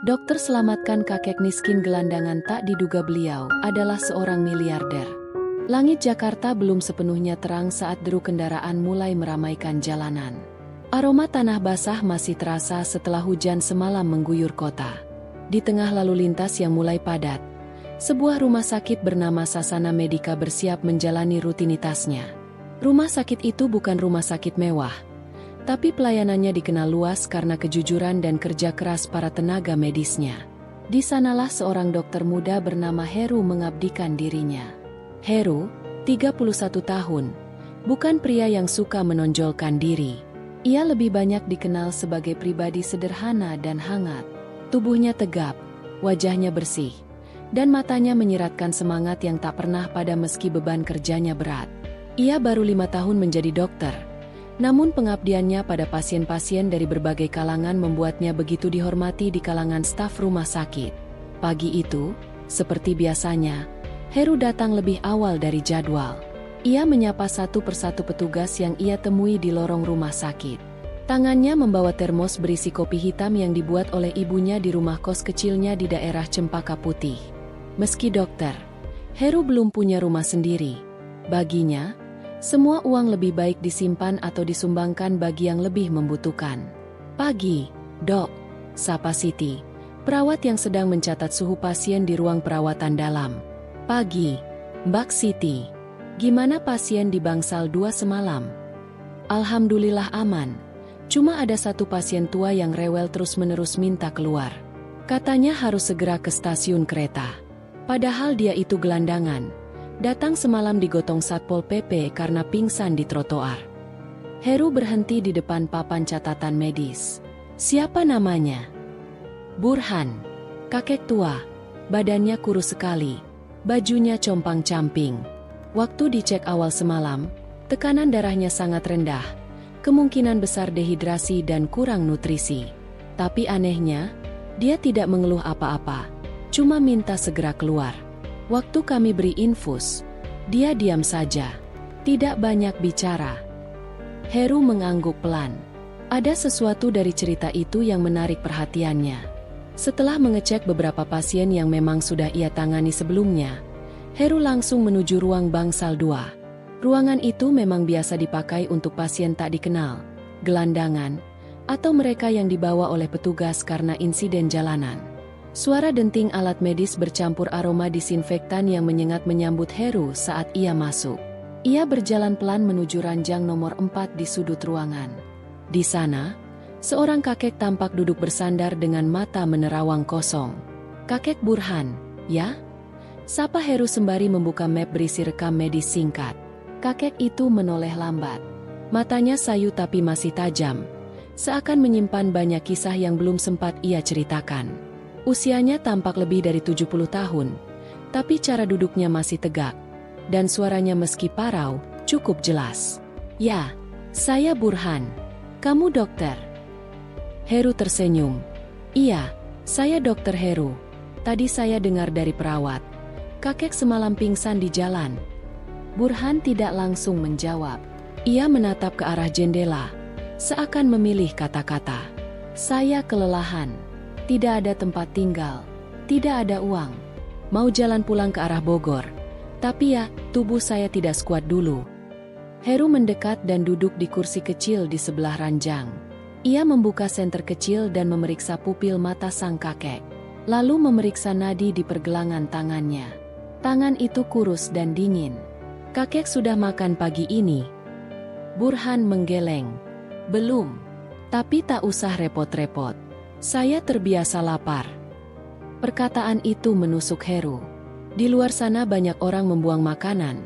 Dokter selamatkan kakek miskin gelandangan tak diduga beliau adalah seorang miliarder. Langit Jakarta belum sepenuhnya terang saat deru kendaraan mulai meramaikan jalanan. Aroma tanah basah masih terasa setelah hujan semalam mengguyur kota. Di tengah lalu lintas yang mulai padat, sebuah rumah sakit bernama Sasana Medika bersiap menjalani rutinitasnya. Rumah sakit itu bukan rumah sakit mewah, tapi pelayanannya dikenal luas karena kejujuran dan kerja keras para tenaga medisnya. Di sanalah seorang dokter muda bernama Heru mengabdikan dirinya. Heru, 31 tahun, bukan pria yang suka menonjolkan diri. Ia lebih banyak dikenal sebagai pribadi sederhana dan hangat. Tubuhnya tegap, wajahnya bersih, dan matanya menyiratkan semangat yang tak pernah padam meski beban kerjanya berat. Ia baru 5 tahun menjadi dokter. Namun pengabdiannya pada pasien-pasien dari berbagai kalangan membuatnya begitu dihormati di kalangan staf rumah sakit. Pagi itu, seperti biasanya, Heru datang lebih awal dari jadwal. Ia menyapa satu persatu petugas yang ia temui di lorong rumah sakit. Tangannya membawa termos berisi kopi hitam yang dibuat oleh ibunya di rumah kos kecilnya di daerah Cempaka Putih. Meski dokter, Heru belum punya rumah sendiri. Baginya, semua uang lebih baik disimpan atau disumbangkan bagi yang lebih membutuhkan. Pagi, Dok, sapa Siti, perawat yang sedang mencatat suhu pasien di ruang perawatan dalam. Pagi, Mbak Siti, gimana pasien di Bangsal 2 semalam? Alhamdulillah aman, cuma ada satu pasien tua yang rewel terus-menerus minta keluar. Katanya harus segera ke stasiun kereta. Padahal dia itu gelandangan. Datang semalam digotong Satpol PP karena pingsan di trotoar. Heru berhenti di depan papan catatan medis. Siapa namanya? Burhan. Kakek tua. Badannya kurus sekali. Bajunya compang-camping. Waktu dicek awal semalam, tekanan darahnya sangat rendah. Kemungkinan besar dehidrasi dan kurang nutrisi. Tapi anehnya, dia tidak mengeluh apa-apa. Cuma minta segera keluar. Waktu kami beri infus, dia diam saja. Tidak banyak bicara. Heru mengangguk pelan. Ada sesuatu dari cerita itu yang menarik perhatiannya. Setelah mengecek beberapa pasien yang memang sudah ia tangani sebelumnya, Heru langsung menuju ruang Bangsal 2. Ruangan itu memang biasa dipakai untuk pasien tak dikenal, gelandangan, atau mereka yang dibawa oleh petugas karena insiden jalanan. Suara denting alat medis bercampur aroma disinfektan yang menyengat menyambut Heru saat ia masuk. Ia berjalan pelan menuju ranjang nomor 4 di sudut ruangan. Di sana, seorang kakek tampak duduk bersandar dengan mata menerawang kosong. Kakek Burhan, ya? Sapa Heru sembari membuka map berisi rekam medis singkat. Kakek itu menoleh lambat. Matanya sayu tapi masih tajam, seakan menyimpan banyak kisah yang belum sempat ia ceritakan. Usianya tampak lebih dari 70 tahun, tapi cara duduknya masih tegak, dan suaranya meski parau, cukup jelas. Ya, saya Burhan. Kamu dokter? Heru tersenyum. Iya, saya dokter Heru. Tadi saya dengar dari perawat. Kakek semalam pingsan di jalan. Burhan tidak langsung menjawab. Ia menatap ke arah jendela, seakan memilih kata-kata. Saya kelelahan. Tidak ada tempat tinggal, tidak ada uang. Mau jalan pulang ke arah Bogor. Tapi ya, tubuh saya tidak sekuat dulu. Heru mendekat dan duduk di kursi kecil di sebelah ranjang. Ia membuka senter kecil dan memeriksa pupil mata sang kakek. Lalu memeriksa nadi di pergelangan tangannya. Tangan itu kurus dan dingin. Kakek sudah makan pagi ini? Burhan menggeleng. Belum. Tapi tak usah repot-repot. Saya terbiasa lapar. Perkataan itu menusuk Heru. Di luar sana banyak orang membuang makanan.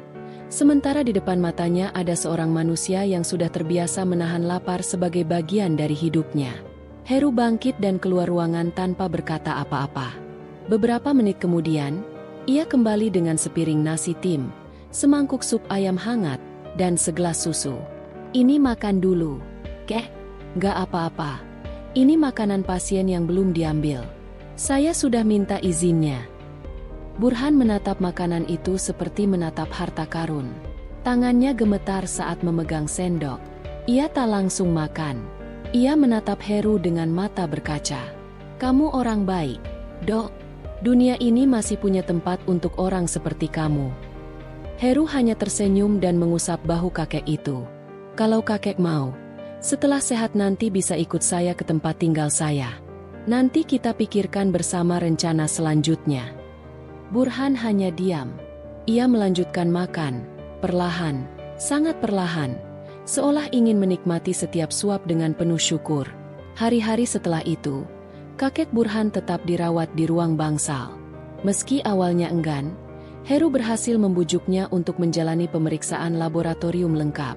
Sementara di depan matanya ada seorang manusia yang sudah terbiasa menahan lapar sebagai bagian dari hidupnya. Heru bangkit dan keluar ruangan tanpa berkata apa-apa. Beberapa menit kemudian, ia kembali dengan sepiring nasi tim, semangkuk sup ayam hangat, dan segelas susu. Ini makan dulu. Kek, gak apa-apa. Ini makanan pasien yang belum diambil. Saya sudah minta izinnya. Burhan menatap makanan itu seperti menatap harta karun. Tangannya gemetar saat memegang sendok. Ia tak langsung makan. Ia menatap Heru dengan mata berkaca. Kamu orang baik, Dok. Dunia ini masih punya tempat untuk orang seperti kamu. Heru hanya tersenyum dan mengusap bahu kakek itu. Kalau kakek mau, setelah sehat nanti bisa ikut saya ke tempat tinggal saya. Nanti kita pikirkan bersama rencana selanjutnya. Burhan hanya diam. Ia melanjutkan makan, perlahan, sangat perlahan, seolah ingin menikmati setiap suap dengan penuh syukur. Hari-hari setelah itu, kakek Burhan tetap dirawat di ruang bangsal. Meski awalnya enggan, Heru berhasil membujuknya untuk menjalani pemeriksaan laboratorium lengkap.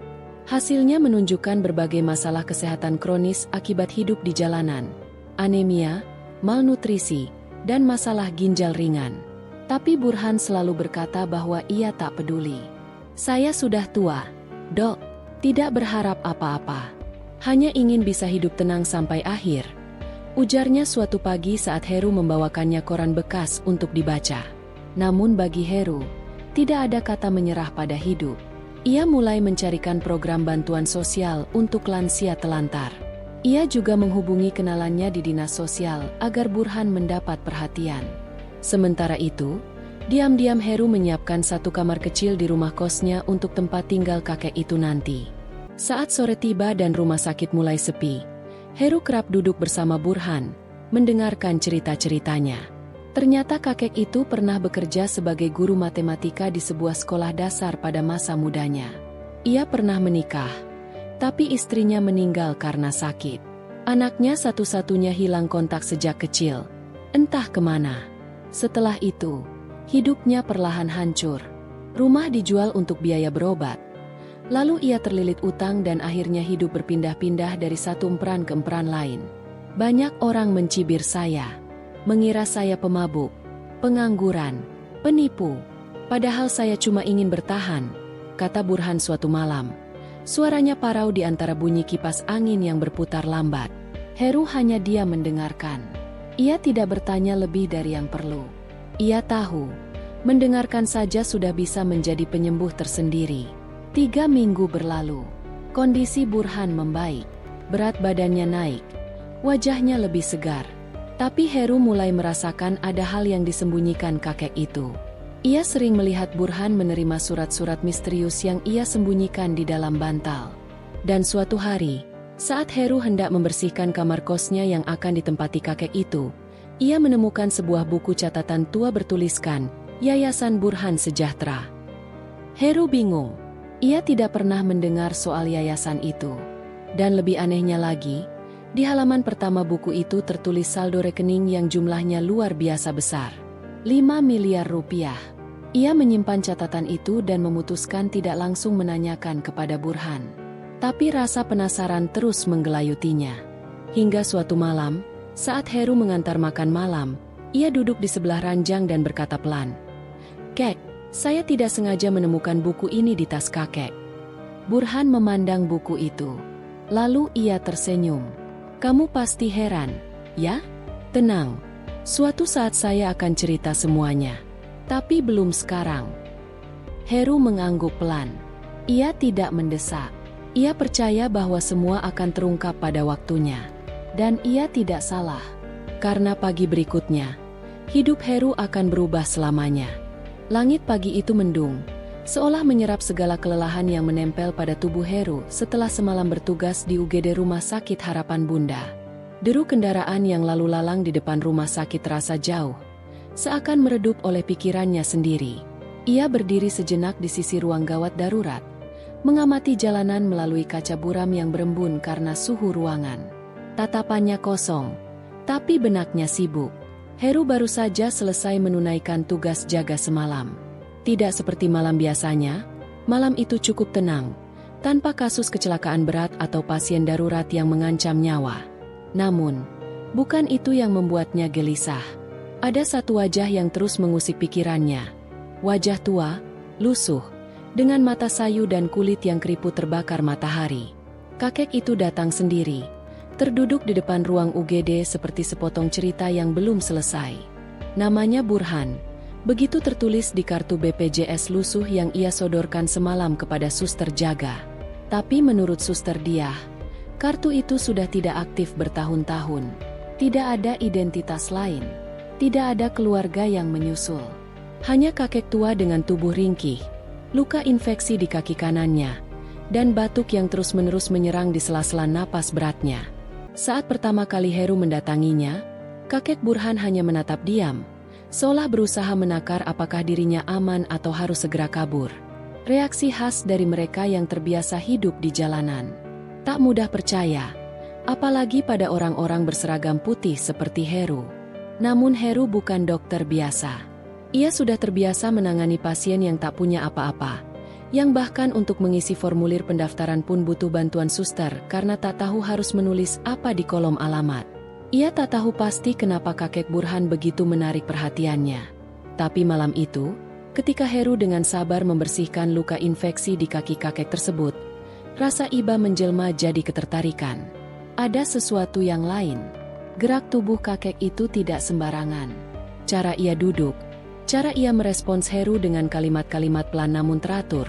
Hasilnya menunjukkan berbagai masalah kesehatan kronis akibat hidup di jalanan, anemia, malnutrisi, dan masalah ginjal ringan. Tapi Burhan selalu berkata bahwa ia tak peduli. Saya sudah tua, Dok, tidak berharap apa-apa. Hanya ingin bisa hidup tenang sampai akhir. Ujarnya suatu pagi saat Heru membawakannya koran bekas untuk dibaca. Namun bagi Heru, tidak ada kata menyerah pada hidup. Ia mulai mencarikan program bantuan sosial untuk lansia telantar. Ia juga menghubungi kenalannya di dinas sosial agar Burhan mendapat perhatian. Sementara itu, diam-diam Heru menyiapkan satu kamar kecil di rumah kosnya untuk tempat tinggal kakek itu nanti. Saat sore tiba dan rumah sakit mulai sepi, Heru kerap duduk bersama Burhan, mendengarkan cerita-ceritanya. Ternyata kakek itu pernah bekerja sebagai guru matematika di sebuah sekolah dasar pada masa mudanya. Ia pernah menikah, tapi istrinya meninggal karena sakit. Anaknya satu-satunya hilang kontak sejak kecil, entah kemana. Setelah itu, hidupnya perlahan hancur. Rumah dijual untuk biaya berobat. Lalu ia terlilit utang dan akhirnya hidup berpindah-pindah dari satu emperan ke emperan lain. Banyak orang mencibir saya, mengira saya pemabuk, pengangguran, penipu. Padahal saya cuma ingin bertahan, kata Burhan suatu malam. Suaranya parau di antara bunyi kipas angin yang berputar lambat. Heru hanya diam mendengarkan. Ia tidak bertanya lebih dari yang perlu. Ia tahu, mendengarkan saja sudah bisa menjadi penyembuh tersendiri. 3 minggu berlalu. Kondisi Burhan membaik. Berat badannya naik. Wajahnya lebih segar. Tapi Heru mulai merasakan ada hal yang disembunyikan kakek itu. Ia sering melihat Burhan menerima surat-surat misterius yang ia sembunyikan di dalam bantal. Dan suatu hari, saat Heru hendak membersihkan kamar kosnya yang akan ditempati kakek itu, ia menemukan sebuah buku catatan tua bertuliskan, Yayasan Burhan Sejahtera. Heru bingung. Ia tidak pernah mendengar soal yayasan itu. Dan lebih anehnya lagi, di halaman pertama buku itu tertulis saldo rekening yang jumlahnya luar biasa besar. 5 miliar rupiah. Ia menyimpan catatan itu dan memutuskan tidak langsung menanyakan kepada Burhan. Tapi rasa penasaran terus menggelayutinya. Hingga suatu malam, saat Heru mengantar makan malam, ia duduk di sebelah ranjang dan berkata pelan, "Kek, saya tidak sengaja menemukan buku ini di tas kakek." Burhan memandang buku itu. Lalu ia tersenyum. "Kamu pasti heran, ya? Tenang. Suatu saat saya akan cerita semuanya. Tapi belum sekarang." Heru mengangguk pelan. Ia tidak mendesak. Ia percaya bahwa semua akan terungkap pada waktunya. Dan ia tidak salah. Karena pagi berikutnya, hidup Heru akan berubah selamanya. Langit pagi itu mendung, seolah menyerap segala kelelahan yang menempel pada tubuh Heru setelah semalam bertugas di UGD Rumah Sakit Harapan Bunda. Deru kendaraan yang lalu lalang di depan rumah sakit terasa jauh, seakan meredup oleh pikirannya sendiri. Ia berdiri sejenak di sisi ruang gawat darurat, mengamati jalanan melalui kaca buram yang berembun karena suhu ruangan. Tatapannya kosong, tapi benaknya sibuk. Heru baru saja selesai menunaikan tugas jaga semalam. Tidak seperti malam biasanya, malam itu cukup tenang, tanpa kasus kecelakaan berat atau pasien darurat yang mengancam nyawa. Namun, bukan itu yang membuatnya gelisah. Ada satu wajah yang terus mengusik pikirannya. Wajah tua, lusuh, dengan mata sayu dan kulit yang keriput terbakar matahari. Kakek itu datang sendiri, terduduk di depan ruang UGD seperti sepotong cerita yang belum selesai. Namanya Burhan, begitu tertulis di kartu BPJS lusuh yang ia sodorkan semalam kepada suster jaga. Tapi menurut suster Diah, kartu itu sudah tidak aktif bertahun-tahun. Tidak ada identitas lain. Tidak ada keluarga yang menyusul. Hanya kakek tua dengan tubuh ringkih, luka infeksi di kaki kanannya, dan batuk yang terus-menerus menyerang di sela-sela napas beratnya. Saat pertama kali Heru mendatanginya, kakek Burhan hanya menatap diam, seolah berusaha menakar apakah dirinya aman atau harus segera kabur. Reaksi khas dari mereka yang terbiasa hidup di jalanan. Tak mudah percaya, apalagi pada orang-orang berseragam putih seperti Heru. Namun Heru bukan dokter biasa. Ia sudah terbiasa menangani pasien yang tak punya apa-apa, yang bahkan untuk mengisi formulir pendaftaran pun butuh bantuan suster karena tak tahu harus menulis apa di kolom alamat. Ia tak tahu pasti kenapa kakek Burhan begitu menarik perhatiannya. Tapi malam itu, ketika Heru dengan sabar membersihkan luka infeksi di kaki kakek tersebut, rasa iba menjelma jadi ketertarikan. Ada sesuatu yang lain. Gerak tubuh kakek itu tidak sembarangan. Cara ia duduk, cara ia merespons Heru dengan kalimat-kalimat pelan namun teratur,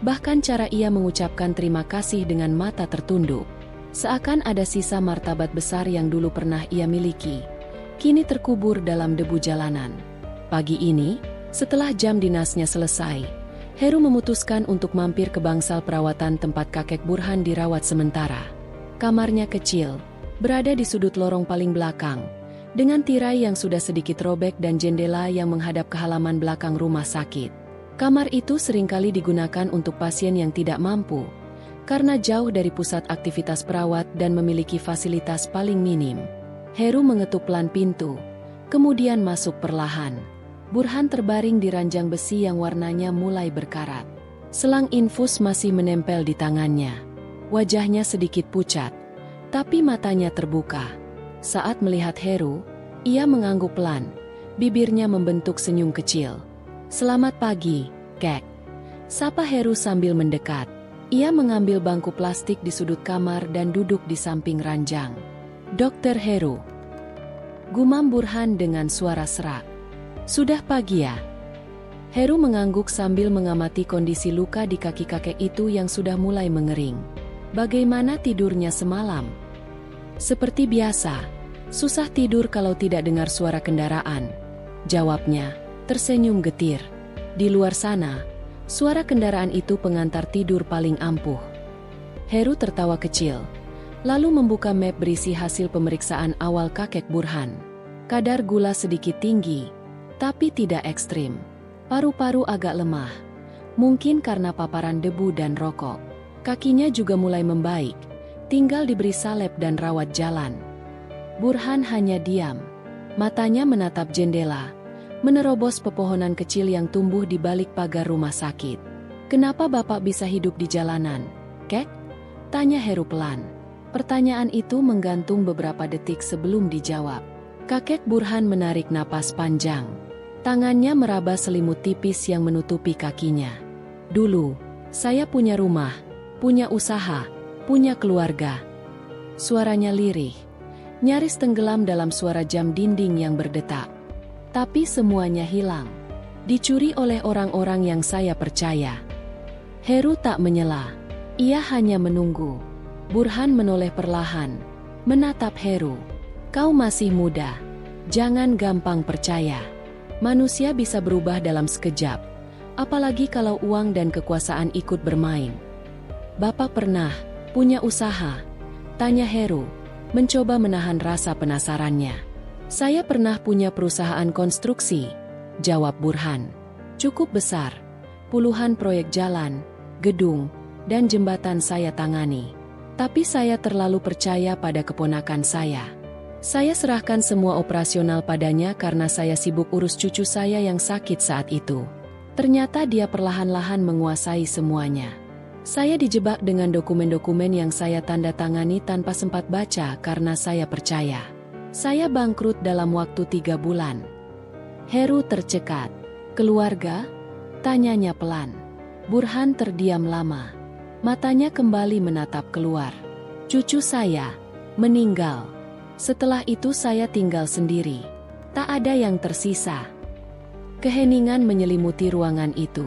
bahkan cara ia mengucapkan terima kasih dengan mata tertunduk. Seakan ada sisa martabat besar yang dulu pernah ia miliki, kini terkubur dalam debu jalanan. Pagi ini, setelah jam dinasnya selesai, Heru memutuskan untuk mampir ke bangsal perawatan tempat kakek Burhan dirawat sementara. Kamarnya kecil, berada di sudut lorong paling belakang, dengan tirai yang sudah sedikit robek dan jendela yang menghadap ke halaman belakang rumah sakit. Kamar itu seringkali digunakan untuk pasien yang tidak mampu, karena jauh dari pusat aktivitas perawat dan memiliki fasilitas paling minim. Heru mengetuk pelan pintu, kemudian masuk perlahan. Burhan terbaring di ranjang besi yang warnanya mulai berkarat. Selang infus masih menempel di tangannya. Wajahnya sedikit pucat, tapi matanya terbuka. Saat melihat Heru, ia mengangguk pelan, bibirnya membentuk senyum kecil. "Selamat pagi, Kek," sapa Heru sambil mendekat. Ia mengambil bangku plastik di sudut kamar dan duduk di samping ranjang. "Dokter Heru," gumam Burhan dengan suara serak. "Sudah pagi ya?" Heru mengangguk sambil mengamati kondisi luka di kaki kakek itu yang sudah mulai mengering. "Bagaimana tidurnya semalam?" "Seperti biasa, susah tidur kalau tidak dengar suara kendaraan," jawabnya, tersenyum getir. "Di luar sana, suara kendaraan itu pengantar tidur paling ampuh." Heru tertawa kecil, lalu membuka map berisi hasil pemeriksaan awal kakek Burhan. Kadar gula sedikit tinggi, tapi tidak ekstrim. Paru-paru agak lemah, mungkin karena paparan debu dan rokok. Kakinya juga mulai membaik, tinggal diberi salep dan rawat jalan. Burhan hanya diam, matanya menatap jendela, menerobos pepohonan kecil yang tumbuh di balik pagar rumah sakit. "Kenapa Bapak bisa hidup di jalanan, Kek?" tanya Heru pelan. Pertanyaan itu menggantung beberapa detik sebelum dijawab. Kakek Burhan menarik napas panjang. Tangannya meraba selimut tipis yang menutupi kakinya. "Dulu, saya punya rumah, punya usaha, punya keluarga." Suaranya lirih, nyaris tenggelam dalam suara jam dinding yang berdetak. "Tapi semuanya hilang. Dicuri oleh orang-orang yang saya percaya." Heru tak menyela. Ia hanya menunggu. Burhan menoleh perlahan, menatap Heru. "Kau masih muda. Jangan gampang percaya. Manusia bisa berubah dalam sekejap, apalagi kalau uang dan kekuasaan ikut bermain." "Bapak pernah punya usaha?" tanya Heru, mencoba menahan rasa penasarannya. "Saya pernah punya perusahaan konstruksi," jawab Burhan. "Cukup besar. Puluhan proyek jalan, gedung, dan jembatan saya tangani. Tapi saya terlalu percaya pada keponakan saya. Saya serahkan semua operasional padanya karena saya sibuk urus cucu saya yang sakit saat itu. Ternyata dia perlahan-lahan menguasai semuanya. Saya dijebak dengan dokumen-dokumen yang saya tanda tangani tanpa sempat baca karena saya percaya. Saya bangkrut dalam waktu 3 bulan." Heru tercekat. "Keluarga?" tanyanya pelan. Burhan terdiam lama. Matanya kembali menatap keluar. "Cucu saya meninggal. Setelah itu saya tinggal sendiri. Tak ada yang tersisa." Keheningan menyelimuti ruangan itu.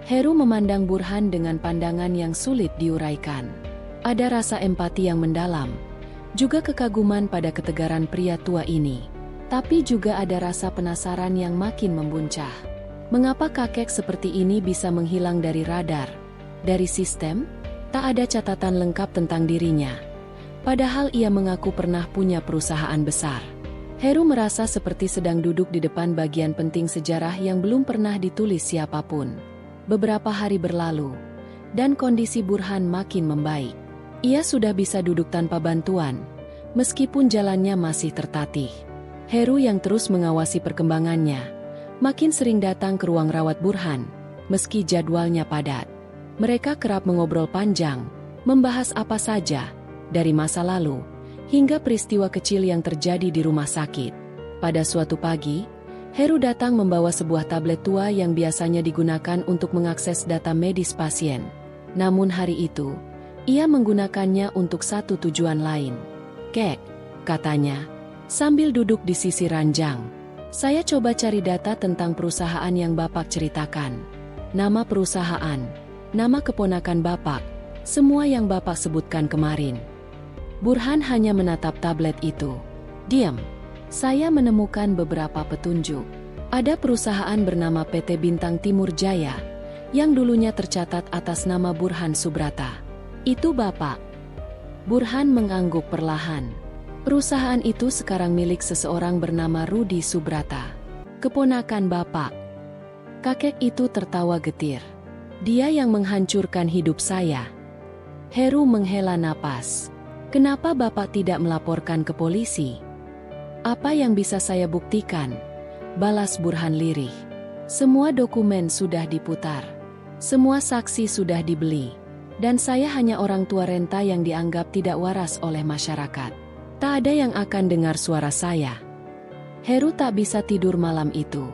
Heru memandang Burhan dengan pandangan yang sulit diuraikan. Ada rasa empati yang mendalam, Juga kekaguman pada ketegaran pria tua ini. Tapi juga ada rasa penasaran yang makin membuncah. Mengapa kakek seperti ini bisa menghilang dari radar? Dari sistem? Tak ada catatan lengkap tentang dirinya. Padahal ia mengaku pernah punya perusahaan besar. Heru merasa seperti sedang duduk di depan bagian penting sejarah yang belum pernah ditulis siapapun. Beberapa hari berlalu, dan kondisi Burhan makin membaik. Ia sudah bisa duduk tanpa bantuan, meskipun jalannya masih tertatih. Heru yang terus mengawasi perkembangannya, makin sering datang ke ruang rawat Burhan, meski jadwalnya padat. Mereka kerap mengobrol panjang, membahas apa saja, dari masa lalu, hingga peristiwa kecil yang terjadi di rumah sakit. Pada suatu pagi, Heru datang membawa sebuah tablet tua yang biasanya digunakan untuk mengakses data medis pasien. Namun hari itu, ia menggunakannya untuk satu tujuan lain. "Kek," katanya, sambil duduk di sisi ranjang. "Saya coba cari data tentang perusahaan yang Bapak ceritakan. Nama perusahaan, nama keponakan Bapak, semua yang Bapak sebutkan kemarin." Burhan hanya menatap tablet itu. "Diam. Saya menemukan beberapa petunjuk. Ada perusahaan bernama PT Bintang Timur Jaya, yang dulunya tercatat atas nama Burhan Subrata. Itu Bapak." Burhan mengangguk perlahan. "Perusahaan itu sekarang milik seseorang bernama Rudi Subrata. Keponakan Bapak." Kakek itu tertawa getir. "Dia yang menghancurkan hidup saya." Heru menghela napas. "Kenapa Bapak tidak melaporkan ke polisi?" "Apa yang bisa saya buktikan?" balas Burhan lirih. "Semua dokumen sudah diputar. Semua saksi sudah dibeli. Dan saya hanya orang tua renta yang dianggap tidak waras oleh masyarakat. Tak ada yang akan dengar suara saya." Heru tak bisa tidur malam itu.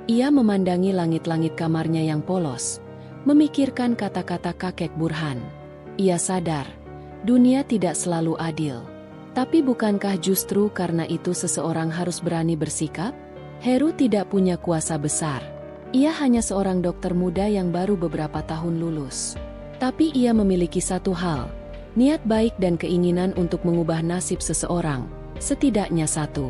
Ia memandangi langit-langit kamarnya yang polos, memikirkan kata-kata kakek Burhan. Ia sadar, dunia tidak selalu adil. Tapi bukankah justru karena itu seseorang harus berani bersikap? Heru tidak punya kuasa besar. Ia hanya seorang dokter muda yang baru beberapa tahun lulus. Tapi ia memiliki satu hal, niat baik dan keinginan untuk mengubah nasib seseorang, setidaknya satu.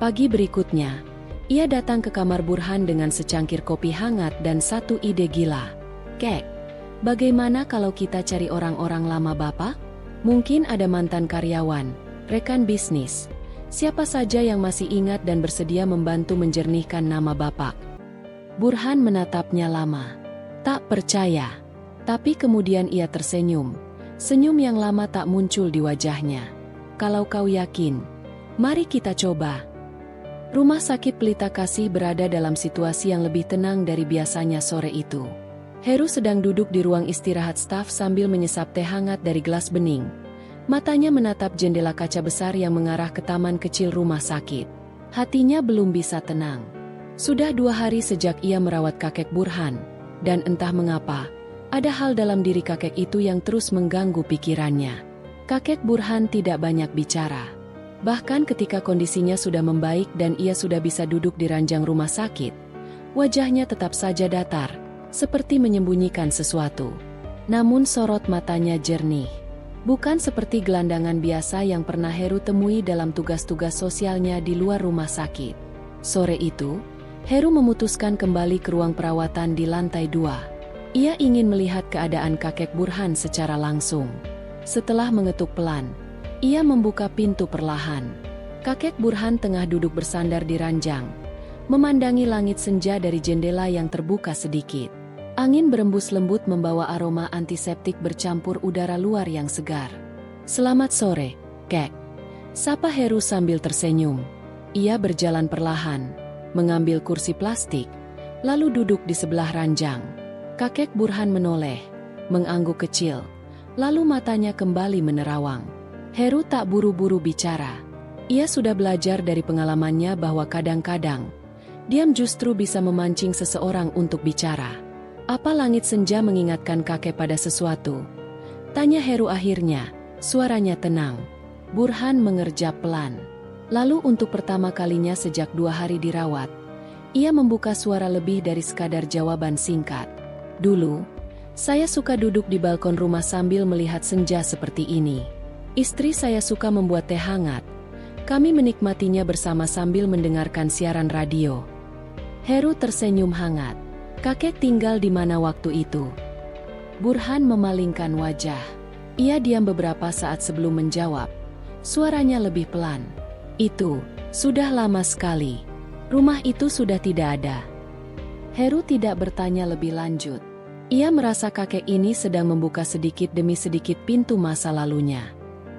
Pagi berikutnya, ia datang ke kamar Burhan dengan secangkir kopi hangat dan satu ide gila. "Kek, bagaimana kalau kita cari orang-orang lama Bapak? Mungkin ada mantan karyawan, rekan bisnis, siapa saja yang masih ingat dan bersedia membantu menjernihkan nama Bapak." Burhan menatapnya lama. Tak percaya. Tapi kemudian ia tersenyum. Senyum yang lama tak muncul di wajahnya. "Kalau kau yakin, mari kita coba." Rumah sakit Pelita Kasih berada dalam situasi yang lebih tenang dari biasanya sore itu. Heru sedang duduk di ruang istirahat staf sambil menyesap teh hangat dari gelas bening. Matanya menatap jendela kaca besar yang mengarah ke taman kecil rumah sakit. Hatinya belum bisa tenang. Sudah 2 hari sejak ia merawat kakek Burhan, dan entah mengapa, ada hal dalam diri kakek itu yang terus mengganggu pikirannya. Kakek Burhan tidak banyak bicara. Bahkan ketika kondisinya sudah membaik dan ia sudah bisa duduk di ranjang rumah sakit, wajahnya tetap saja datar, seperti menyembunyikan sesuatu. Namun sorot matanya jernih. Bukan seperti gelandangan biasa yang pernah Heru temui dalam tugas-tugas sosialnya di luar rumah sakit. Sore itu, Heru memutuskan kembali ke ruang perawatan di lantai 2. Ia ingin melihat keadaan kakek Burhan secara langsung. Setelah mengetuk pelan, ia membuka pintu perlahan. Kakek Burhan tengah duduk bersandar di ranjang, memandangi langit senja dari jendela yang terbuka sedikit. Angin berembus lembut membawa aroma antiseptik bercampur udara luar yang segar. "Selamat sore, Kek," sapa Heru sambil tersenyum. Ia berjalan perlahan, mengambil kursi plastik, lalu duduk di sebelah ranjang. Kakek Burhan menoleh, mengangguk kecil, lalu matanya kembali menerawang. Heru tak buru-buru bicara. Ia sudah belajar dari pengalamannya bahwa kadang-kadang, diam justru bisa memancing seseorang untuk bicara. "Apa langit senja mengingatkan kakek pada sesuatu?" tanya Heru akhirnya, suaranya tenang. Burhan mengerjap pelan. Lalu untuk pertama kalinya sejak 2 hari dirawat, ia membuka suara lebih dari sekadar jawaban singkat. "Dulu, saya suka duduk di balkon rumah sambil melihat senja seperti ini. Istri saya suka membuat teh hangat. Kami menikmatinya bersama sambil mendengarkan siaran radio. Heru tersenyum hangat. Kakek tinggal di mana waktu itu? Burhan memalingkan wajah. Ia diam beberapa saat sebelum menjawab. Suaranya lebih pelan. Itu, sudah lama sekali. Rumah itu sudah tidak ada. Heru tidak bertanya lebih lanjut. Ia merasa kakek ini sedang membuka sedikit demi sedikit pintu masa lalunya.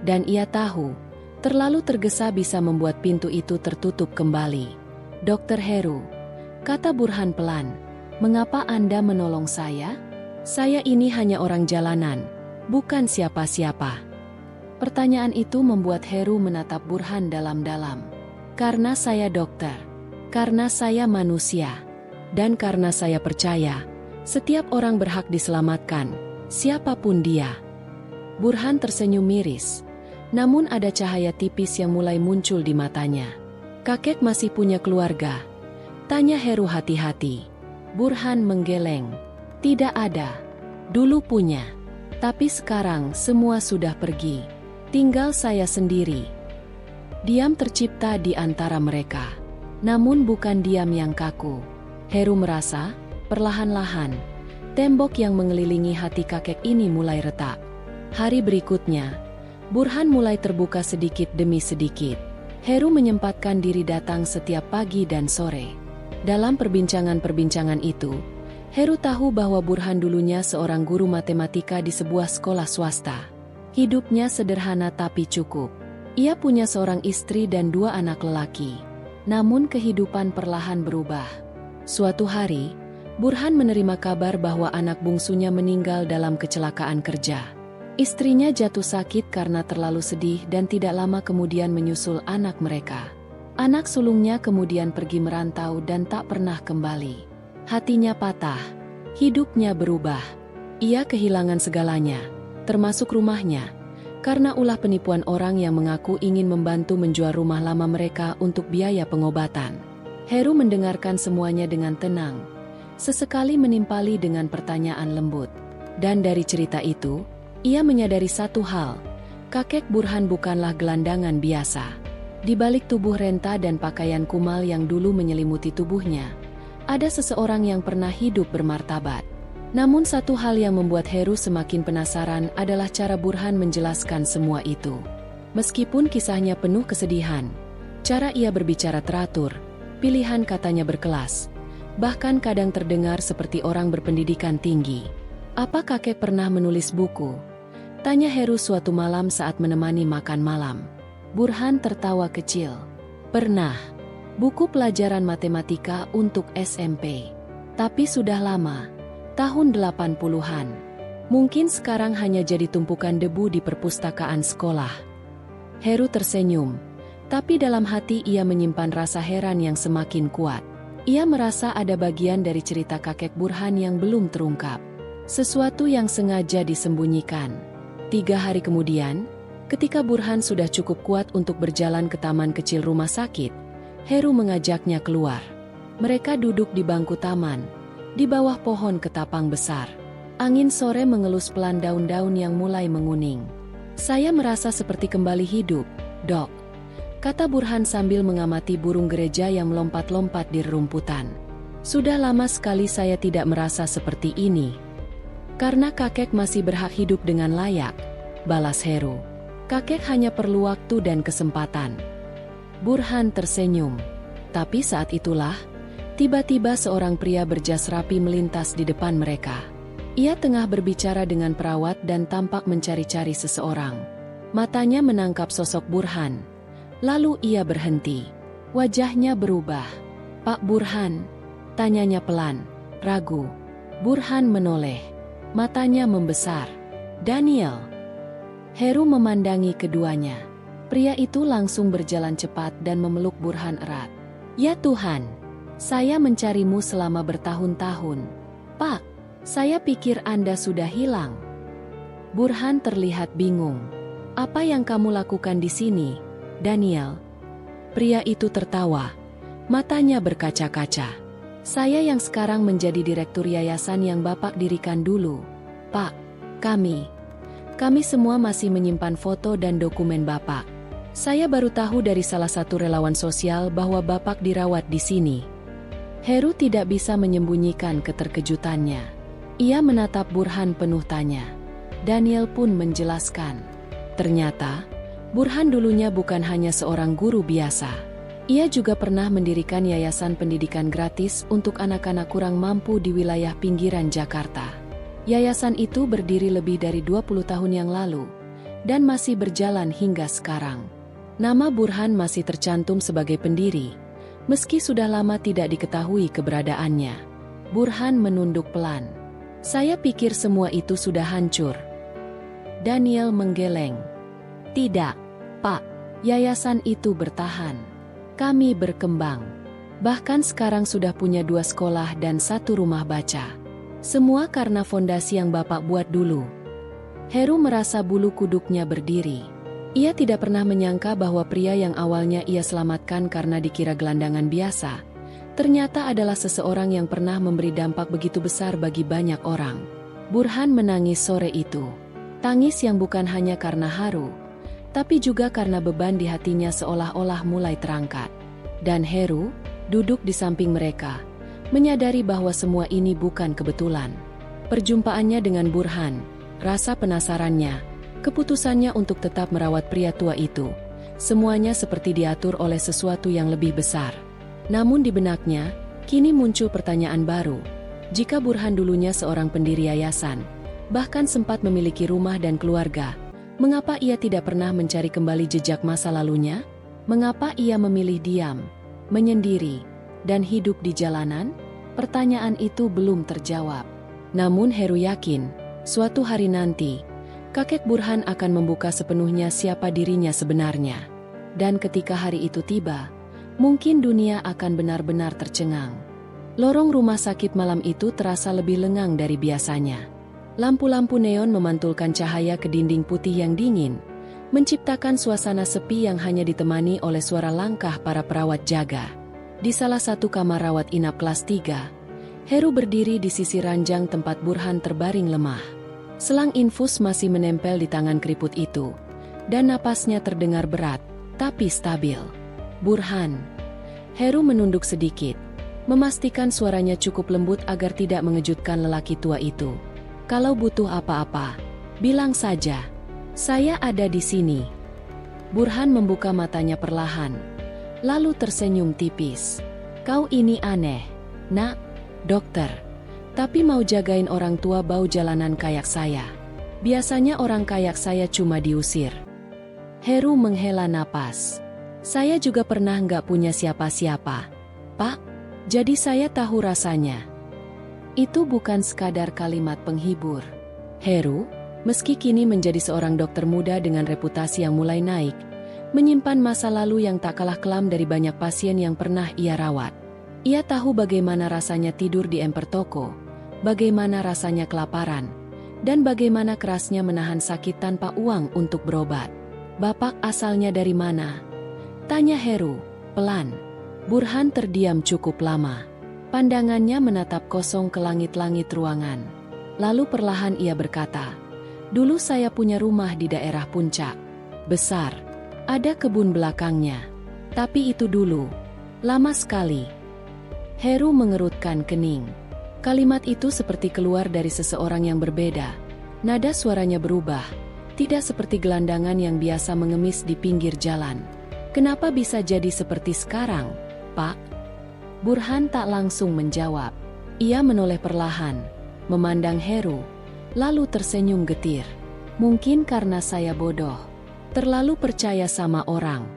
Dan ia tahu, terlalu tergesa bisa membuat pintu itu tertutup kembali. Dokter Heru, kata Burhan pelan, mengapa Anda menolong saya? Saya ini hanya orang jalanan, bukan siapa-siapa. Pertanyaan itu membuat Heru menatap Burhan dalam-dalam. Karena saya dokter, karena saya manusia, dan karena saya percaya, setiap orang berhak diselamatkan, siapapun dia. Burhan tersenyum miris. Namun ada cahaya tipis yang mulai muncul di matanya. Kakek masih punya keluarga? Tanya Heru hati-hati. Burhan menggeleng. Tidak ada. Dulu punya. Tapi sekarang semua sudah pergi. Tinggal saya sendiri. Diam tercipta di antara mereka. Namun bukan diam yang kaku. Heru merasa, perlahan-lahan, tembok yang mengelilingi hati kakek ini mulai retak. Hari berikutnya, Burhan mulai terbuka sedikit demi sedikit. Heru menyempatkan diri datang setiap pagi dan sore. Dalam perbincangan-perbincangan itu, Heru tahu bahwa Burhan dulunya seorang guru matematika di sebuah sekolah swasta. Hidupnya sederhana tapi cukup. Ia punya seorang istri dan 2 anak lelaki. Namun kehidupan perlahan berubah. Suatu hari, Burhan menerima kabar bahwa anak bungsunya meninggal dalam kecelakaan kerja. Istrinya jatuh sakit karena terlalu sedih dan tidak lama kemudian menyusul anak mereka. Anak sulungnya kemudian pergi merantau dan tak pernah kembali. Hatinya patah, hidupnya berubah. Ia kehilangan segalanya, termasuk rumahnya, karena ulah penipuan orang yang mengaku ingin membantu menjual rumah lama mereka untuk biaya pengobatan. Heru mendengarkan semuanya dengan tenang, sesekali menimpali dengan pertanyaan lembut. Dan dari cerita itu, ia menyadari satu hal, kakek Burhan bukanlah gelandangan biasa. Di balik tubuh renta dan pakaian kumal yang dulu menyelimuti tubuhnya, ada seseorang yang pernah hidup bermartabat. Namun satu hal yang membuat Heru semakin penasaran adalah cara Burhan menjelaskan semua itu. Meskipun kisahnya penuh kesedihan, cara ia berbicara teratur, pilihan katanya berkelas, bahkan kadang terdengar seperti orang berpendidikan tinggi. Apa kakek pernah menulis buku? Tanya Heru suatu malam saat menemani makan malam. Burhan tertawa kecil. Pernah. Buku pelajaran matematika untuk SMP. Tapi sudah lama. Tahun 80-an. Mungkin sekarang hanya jadi tumpukan debu di perpustakaan sekolah. Heru tersenyum. Tapi dalam hati ia menyimpan rasa heran yang semakin kuat. Ia merasa ada bagian dari cerita kakek Burhan yang belum terungkap. Sesuatu yang sengaja disembunyikan. 3 hari kemudian, ketika Burhan sudah cukup kuat untuk berjalan ke taman kecil rumah sakit, Heru mengajaknya keluar. Mereka duduk di bangku taman, di bawah pohon ketapang besar. Angin sore mengelus pelan daun-daun yang mulai menguning. Saya merasa seperti kembali hidup, Dok, kata Burhan sambil mengamati burung gereja yang melompat-lompat di rerumputan. Sudah lama sekali saya tidak merasa seperti ini. Karena kakek masih berhak hidup dengan layak, balas Heru. Kakek hanya perlu waktu dan kesempatan. Burhan tersenyum. Tapi saat itulah, tiba-tiba seorang pria berjas rapi melintas di depan mereka. Ia tengah berbicara dengan perawat dan tampak mencari-cari seseorang. Matanya menangkap sosok Burhan. Lalu ia berhenti. Wajahnya berubah. Pak Burhan? Tanyanya pelan, ragu. Burhan menoleh. Matanya membesar. Daniel. Heru memandangi keduanya. Pria itu langsung berjalan cepat dan memeluk Burhan erat. Ya Tuhan, saya mencarimu selama bertahun-tahun. Pak, saya pikir Anda sudah hilang. Burhan terlihat bingung. Apa yang kamu lakukan di sini, Daniel? Pria itu tertawa. Matanya berkaca-kaca. Saya yang sekarang menjadi direktur yayasan yang Bapak dirikan dulu. Pak, Kami semua masih menyimpan foto dan dokumen Bapak. Saya baru tahu dari salah satu relawan sosial bahwa Bapak dirawat di sini." Heru tidak bisa menyembunyikan keterkejutannya. Ia menatap Burhan penuh tanya. Daniel pun menjelaskan. Ternyata, Burhan dulunya bukan hanya seorang guru biasa. Ia juga pernah mendirikan yayasan pendidikan gratis untuk anak-anak kurang mampu di wilayah pinggiran Jakarta. Yayasan itu berdiri lebih dari 20 tahun yang lalu, dan masih berjalan hingga sekarang. Nama Burhan masih tercantum sebagai pendiri, meski sudah lama tidak diketahui keberadaannya. Burhan menunduk pelan. "Saya pikir semua itu sudah hancur." Daniel menggeleng. "Tidak, Pak. Yayasan itu bertahan. Kami berkembang. Bahkan sekarang sudah punya 2 sekolah dan 1 rumah baca. Semua karena fondasi yang Bapak buat dulu." Heru merasa bulu kuduknya berdiri. Ia tidak pernah menyangka bahwa pria yang awalnya ia selamatkan karena dikira gelandangan biasa, ternyata adalah seseorang yang pernah memberi dampak begitu besar bagi banyak orang. Burhan menangis sore itu. Tangis yang bukan hanya karena haru, tapi juga karena beban di hatinya seolah-olah mulai terangkat. Dan Heru, duduk di samping mereka, menyadari bahwa semua ini bukan kebetulan. Perjumpaannya dengan Burhan, rasa penasarannya, keputusannya untuk tetap merawat pria tua itu, semuanya seperti diatur oleh sesuatu yang lebih besar. Namun di benaknya, kini muncul pertanyaan baru. Jika Burhan dulunya seorang pendiri yayasan, bahkan sempat memiliki rumah dan keluarga, mengapa ia tidak pernah mencari kembali jejak masa lalunya? Mengapa ia memilih diam, menyendiri, dan hidup di jalanan? Pertanyaan itu belum terjawab. Namun Heru yakin, suatu hari nanti, kakek Burhan akan membuka sepenuhnya siapa dirinya sebenarnya. Dan ketika hari itu tiba, mungkin dunia akan benar-benar tercengang. Lorong rumah sakit malam itu terasa lebih lengang dari biasanya. Lampu-lampu neon memantulkan cahaya ke dinding putih yang dingin, menciptakan suasana sepi yang hanya ditemani oleh suara langkah para perawat jaga. Di salah satu kamar rawat inap kelas 3, Heru berdiri di sisi ranjang tempat Burhan terbaring lemah. Selang infus masih menempel di tangan keriput itu, dan napasnya terdengar berat, tapi stabil. "Burhan." Heru menunduk sedikit, memastikan suaranya cukup lembut agar tidak mengejutkan lelaki tua itu. "Kalau butuh apa-apa, bilang saja. Saya ada di sini." Burhan membuka matanya perlahan, lalu tersenyum tipis. "Kau ini aneh, Nak." "Dokter, tapi mau jagain orang tua bau jalanan kayak saya. Biasanya orang kayak saya cuma diusir." Heru menghela napas. "Saya juga pernah nggak punya siapa-siapa, Pak. Jadi saya tahu rasanya." Itu bukan sekadar kalimat penghibur. Heru, meski kini menjadi seorang dokter muda dengan reputasi yang mulai naik, menyimpan masa lalu yang tak kalah kelam dari banyak pasien yang pernah ia rawat. Ia tahu bagaimana rasanya tidur di emper toko, bagaimana rasanya kelaparan, dan bagaimana kerasnya menahan sakit tanpa uang untuk berobat. "Bapak asalnya dari mana?" tanya Heru, pelan. Burhan terdiam cukup lama. Pandangannya menatap kosong ke langit-langit ruangan. Lalu perlahan ia berkata, "Dulu saya punya rumah di daerah puncak. Besar. Ada kebun belakangnya. Tapi itu dulu. Lama sekali." Heru mengerutkan kening. Kalimat itu seperti keluar dari seseorang yang berbeda. Nada suaranya berubah, tidak seperti gelandangan yang biasa mengemis di pinggir jalan. "Kenapa bisa jadi seperti sekarang, Pak?" Burhan tak langsung menjawab. Ia menoleh perlahan, memandang Heru, lalu tersenyum getir. "Mungkin karena saya bodoh, terlalu percaya sama orang."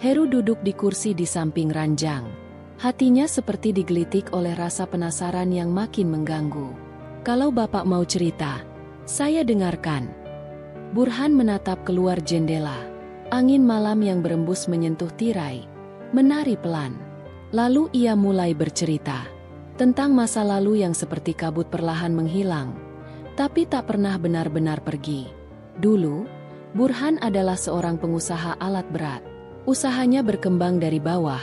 Heru duduk di kursi di samping ranjang. Hatinya seperti digelitik oleh rasa penasaran yang makin mengganggu. "Kalau Bapak mau cerita, saya dengarkan." Burhan menatap keluar jendela. Angin malam yang berembus menyentuh tirai, menari pelan. Lalu ia mulai bercerita tentang masa lalu yang seperti kabut perlahan menghilang, tapi tak pernah benar-benar pergi. Dulu, Burhan adalah seorang pengusaha alat berat. Usahanya berkembang dari bawah,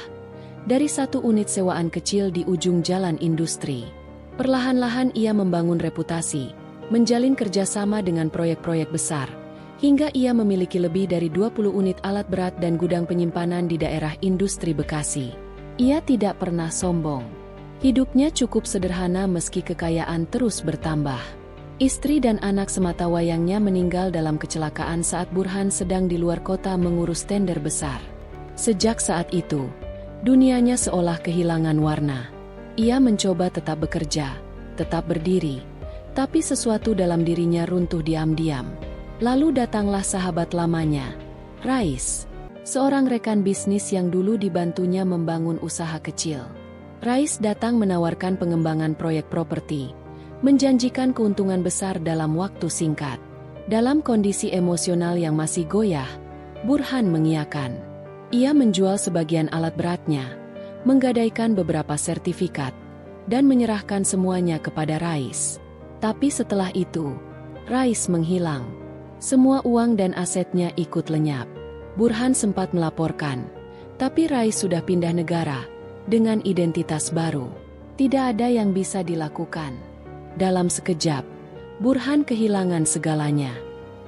dari satu unit sewaan kecil di ujung jalan industri. Perlahan-lahan ia membangun reputasi, menjalin kerjasama dengan proyek-proyek besar, hingga ia memiliki lebih dari 20 unit alat berat dan gudang penyimpanan di daerah industri Bekasi. Ia tidak pernah sombong. Hidupnya cukup sederhana meski kekayaan terus bertambah. Istri dan anak sematawayangnya meninggal dalam kecelakaan saat Burhan sedang di luar kota mengurus tender besar. Sejak saat itu, dunianya seolah kehilangan warna. Ia mencoba tetap bekerja, tetap berdiri, tapi sesuatu dalam dirinya runtuh diam-diam. Lalu datanglah sahabat lamanya, Rais, seorang rekan bisnis yang dulu dibantunya membangun usaha kecil. Rais datang menawarkan pengembangan proyek properti, menjanjikan keuntungan besar dalam waktu singkat. Dalam kondisi emosional yang masih goyah, Burhan mengiyakan. Ia menjual sebagian alat beratnya, menggadaikan beberapa sertifikat, dan menyerahkan semuanya kepada Rais. Tapi setelah itu, Rais menghilang. Semua uang dan asetnya ikut lenyap. Burhan sempat melaporkan, tapi Rais sudah pindah negara, dengan identitas baru. Tidak ada yang bisa dilakukan. Dalam sekejap, Burhan kehilangan segalanya.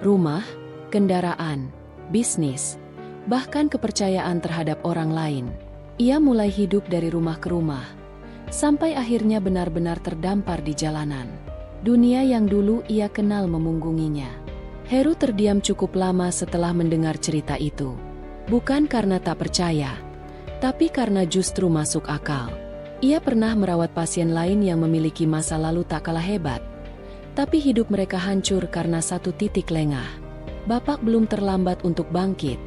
Rumah, kendaraan, bisnis, bahkan kepercayaan terhadap orang lain. Ia mulai hidup dari rumah ke rumah, sampai akhirnya benar-benar terdampar di jalanan. Dunia yang dulu ia kenal memunggunginya. Heru terdiam cukup lama setelah mendengar cerita itu. Bukan karena tak percaya, tapi karena justru masuk akal. Ia pernah merawat pasien lain yang memiliki masa lalu tak kalah hebat, tapi hidup mereka hancur karena satu titik lengah. Bapak belum terlambat untuk bangkit,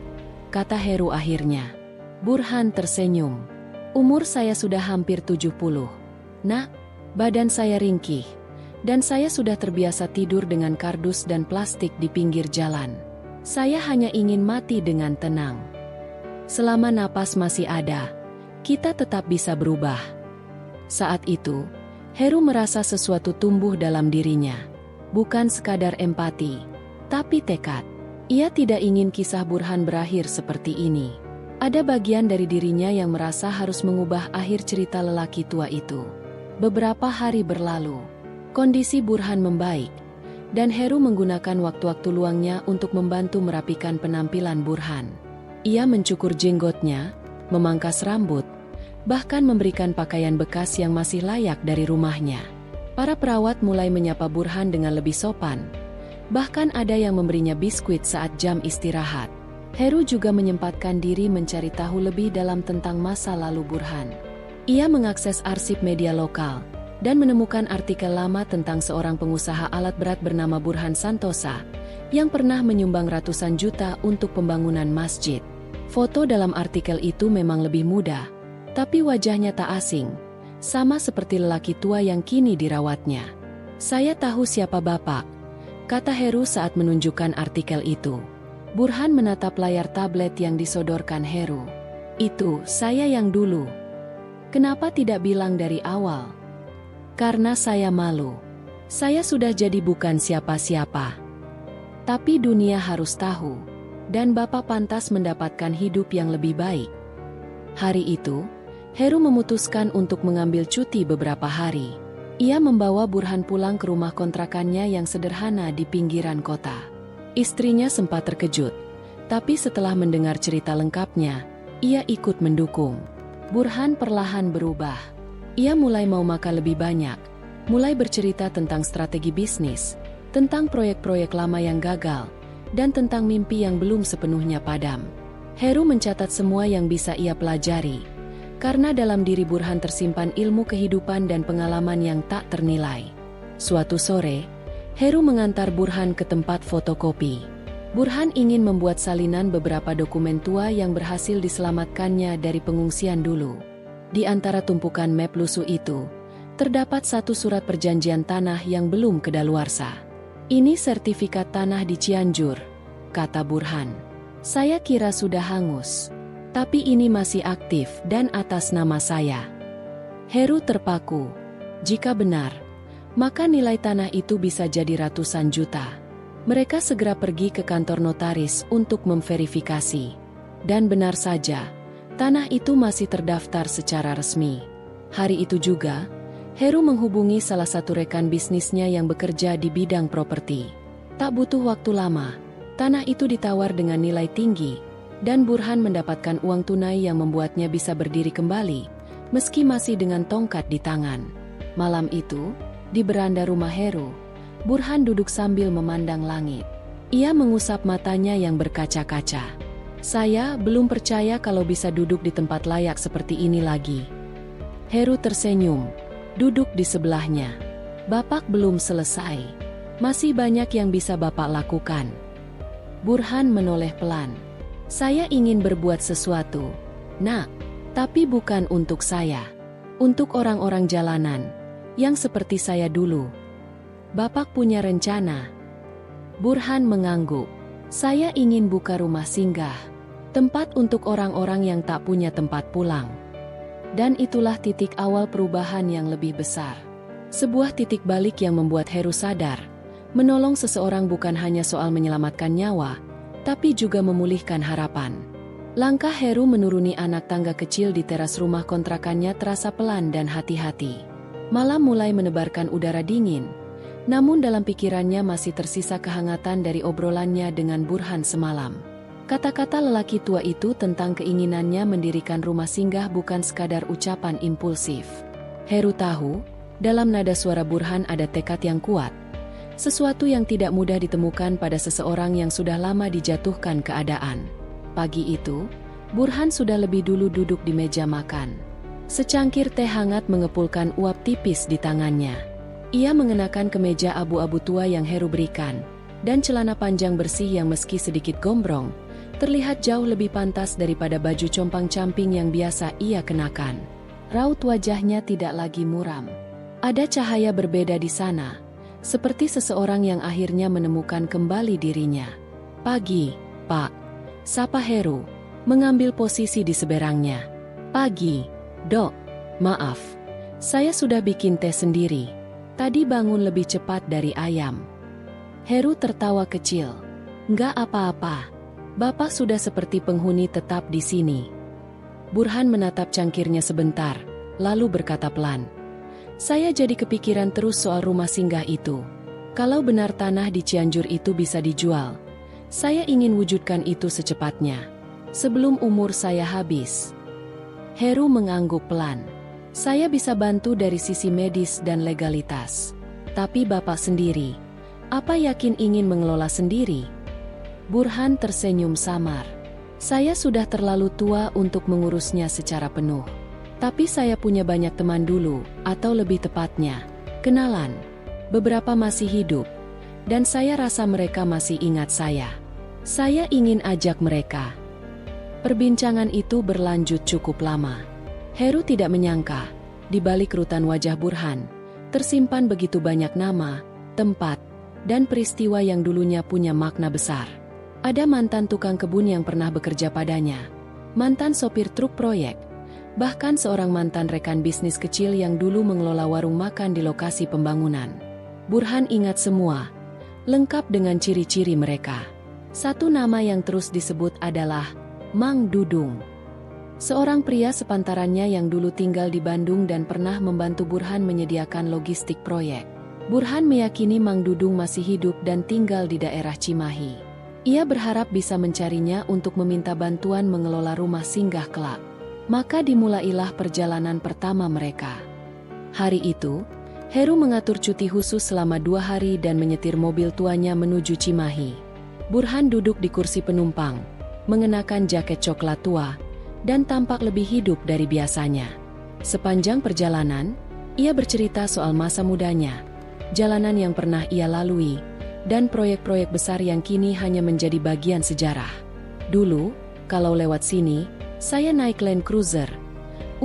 kata Heru akhirnya. Burhan tersenyum. Umur saya sudah hampir 70. Nak, badan saya ringkih, dan saya sudah terbiasa tidur dengan kardus dan plastik di pinggir jalan. Saya hanya ingin mati dengan tenang. Selama napas masih ada, kita tetap bisa berubah. Saat itu, Heru merasa sesuatu tumbuh dalam dirinya. Bukan sekadar empati, tapi tekad. Ia tidak ingin kisah Burhan berakhir seperti ini. Ada bagian dari dirinya yang merasa harus mengubah akhir cerita lelaki tua itu. Beberapa hari berlalu, kondisi Burhan membaik, dan Heru menggunakan waktu-waktu luangnya untuk membantu merapikan penampilan Burhan. Ia mencukur jenggotnya, memangkas rambut, bahkan memberikan pakaian bekas yang masih layak dari rumahnya. Para perawat mulai menyapa Burhan dengan lebih sopan. Bahkan ada yang memberinya biskuit saat jam istirahat. Heru juga menyempatkan diri mencari tahu lebih dalam tentang masa lalu Burhan. Ia mengakses arsip media lokal dan menemukan artikel lama tentang seorang pengusaha alat berat bernama Burhan Santosa yang pernah menyumbang ratusan juta untuk pembangunan masjid. Foto dalam artikel itu memang lebih muda, tapi wajahnya tak asing, sama seperti lelaki tua yang kini dirawatnya. Saya tahu siapa Bapak, kata Heru saat menunjukkan artikel itu. Burhan menatap layar tablet yang disodorkan Heru. Itu saya yang dulu. Kenapa tidak bilang dari awal? Karena saya malu. Saya sudah jadi bukan siapa-siapa. Tapi dunia harus tahu, dan Bapak pantas mendapatkan hidup yang lebih baik. Hari itu, Heru memutuskan untuk mengambil cuti beberapa hari. Ia membawa Burhan pulang ke rumah kontrakannya yang sederhana di pinggiran kota. Istrinya sempat terkejut, tapi setelah mendengar cerita lengkapnya, ia ikut mendukung. Burhan perlahan berubah. Ia mulai mau makan lebih banyak, mulai bercerita tentang strategi bisnis, tentang proyek-proyek lama yang gagal, dan tentang mimpi yang belum sepenuhnya padam. Heru mencatat semua yang bisa ia pelajari, karena dalam diri Burhan tersimpan ilmu kehidupan dan pengalaman yang tak ternilai. Suatu sore, Heru mengantar Burhan ke tempat fotokopi. Burhan ingin membuat salinan beberapa dokumen tua yang berhasil diselamatkannya dari pengungsian dulu. Di antara tumpukan map lusuh itu, terdapat satu surat perjanjian tanah yang belum kedaluarsa. Ini sertifikat tanah di Cianjur, kata Burhan. Saya kira sudah hangus, tapi ini masih aktif dan atas nama saya. Heru terpaku. Jika benar, maka nilai tanah itu bisa jadi ratusan juta. Mereka segera pergi ke kantor notaris untuk memverifikasi. Dan benar saja, tanah itu masih terdaftar secara resmi. Hari itu juga, Heru menghubungi salah satu rekan bisnisnya yang bekerja di bidang properti. Tak butuh waktu lama, tanah itu ditawar dengan nilai tinggi, dan Burhan mendapatkan uang tunai yang membuatnya bisa berdiri kembali, meski masih dengan tongkat di tangan. Malam itu, di beranda rumah Heru, Burhan duduk sambil memandang langit. Ia mengusap matanya yang berkaca-kaca. "Saya belum percaya kalau bisa duduk di tempat layak seperti ini lagi." Heru tersenyum, duduk di sebelahnya. "Bapak belum selesai. Masih banyak yang bisa Bapak lakukan." Burhan menoleh pelan. "Saya ingin berbuat sesuatu, Nak, tapi bukan untuk saya. Untuk orang-orang jalanan, yang seperti saya dulu." "Bapak punya rencana?" Burhan mengangguk. "Saya ingin buka rumah singgah, tempat untuk orang-orang yang tak punya tempat pulang." Dan itulah titik awal perubahan yang lebih besar. Sebuah titik balik yang membuat Heru sadar, menolong seseorang bukan hanya soal menyelamatkan nyawa, tapi juga memulihkan harapan. Langkah Heru menuruni anak tangga kecil di teras rumah kontrakannya terasa pelan dan hati-hati. Malam mulai menebarkan udara dingin, namun dalam pikirannya masih tersisa kehangatan dari obrolannya dengan Burhan semalam. Kata-kata lelaki tua itu tentang keinginannya mendirikan rumah singgah bukan sekadar ucapan impulsif. Heru tahu, dalam nada suara Burhan ada tekad yang kuat. Sesuatu yang tidak mudah ditemukan pada seseorang yang sudah lama dijatuhkan keadaan. Pagi itu, Burhan sudah lebih dulu duduk di meja makan. Secangkir teh hangat mengepulkan uap tipis di tangannya. Ia mengenakan kemeja abu-abu tua yang Heru berikan, dan celana panjang bersih yang meski sedikit gombrong, terlihat jauh lebih pantas daripada baju compang-camping yang biasa ia kenakan. Raut wajahnya tidak lagi muram. Ada cahaya berbeda di sana, seperti seseorang yang akhirnya menemukan kembali dirinya. "Pagi, Pak," sapa Heru, mengambil posisi di seberangnya. "Pagi, Dok. Maaf, saya sudah bikin teh sendiri. Tadi bangun lebih cepat dari ayam." Heru tertawa kecil. "Nggak apa-apa. Bapak sudah seperti penghuni tetap di sini." Burhan menatap cangkirnya sebentar, lalu berkata pelan, "Saya jadi kepikiran terus soal rumah singgah itu. Kalau benar tanah di Cianjur itu bisa dijual, saya ingin wujudkan itu secepatnya, sebelum umur saya habis." Heru mengangguk pelan. "Saya bisa bantu dari sisi medis dan legalitas. Tapi Bapak sendiri, apa yakin ingin mengelola sendiri?" Burhan tersenyum samar. "Saya sudah terlalu tua untuk mengurusnya secara penuh. Tapi saya punya banyak teman dulu, atau lebih tepatnya, kenalan. Beberapa masih hidup, dan saya rasa mereka masih ingat saya. Saya ingin ajak mereka." Perbincangan itu berlanjut cukup lama. Heru tidak menyangka, di balik rutan wajah Burhan, tersimpan begitu banyak nama, tempat, dan peristiwa yang dulunya punya makna besar. Ada mantan tukang kebun yang pernah bekerja padanya, mantan sopir truk proyek, bahkan seorang mantan rekan bisnis kecil yang dulu mengelola warung makan di lokasi pembangunan. Burhan ingat semua, lengkap dengan ciri-ciri mereka. Satu nama yang terus disebut adalah Mang Dudung. Seorang pria sepantarannya yang dulu tinggal di Bandung dan pernah membantu Burhan menyediakan logistik proyek. Burhan meyakini Mang Dudung masih hidup dan tinggal di daerah Cimahi. Ia berharap bisa mencarinya untuk meminta bantuan mengelola rumah singgah kelak. Maka dimulailah perjalanan pertama mereka. Hari itu, Heru mengatur cuti khusus selama 2 hari dan menyetir mobil tuanya menuju Cimahi. Burhan duduk di kursi penumpang, mengenakan jaket coklat tua, dan tampak lebih hidup dari biasanya. Sepanjang perjalanan, ia bercerita soal masa mudanya, jalanan yang pernah ia lalui, dan proyek-proyek besar yang kini hanya menjadi bagian sejarah. "Dulu, kalau lewat sini, saya naik Land Cruiser,"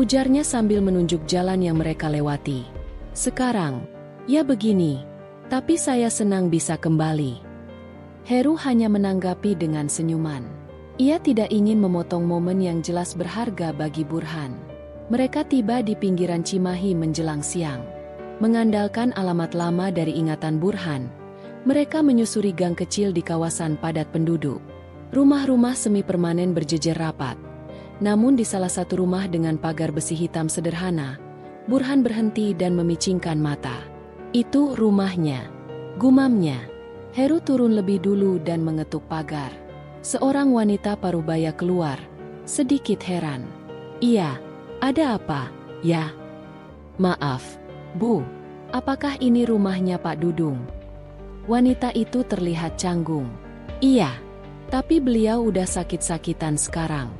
ujarnya sambil menunjuk jalan yang mereka lewati. "Sekarang, ya begini, tapi saya senang bisa kembali." Heru hanya menanggapi dengan senyuman. Ia tidak ingin memotong momen yang jelas berharga bagi Burhan. Mereka tiba di pinggiran Cimahi menjelang siang. Mengandalkan alamat lama dari ingatan Burhan, mereka menyusuri gang kecil di kawasan padat penduduk. Rumah-rumah semi permanen berjejer rapat. Namun di salah satu rumah dengan pagar besi hitam sederhana, Burhan berhenti dan memicingkan mata. Itu rumahnya, gumamnya. Heru turun lebih dulu dan mengetuk pagar. Seorang wanita parubaya keluar, sedikit heran. Iya, ada apa, ya? Maaf, Bu, apakah ini rumahnya Pak Dudung? Wanita itu terlihat canggung. Iya, tapi beliau udah sakit-sakitan sekarang.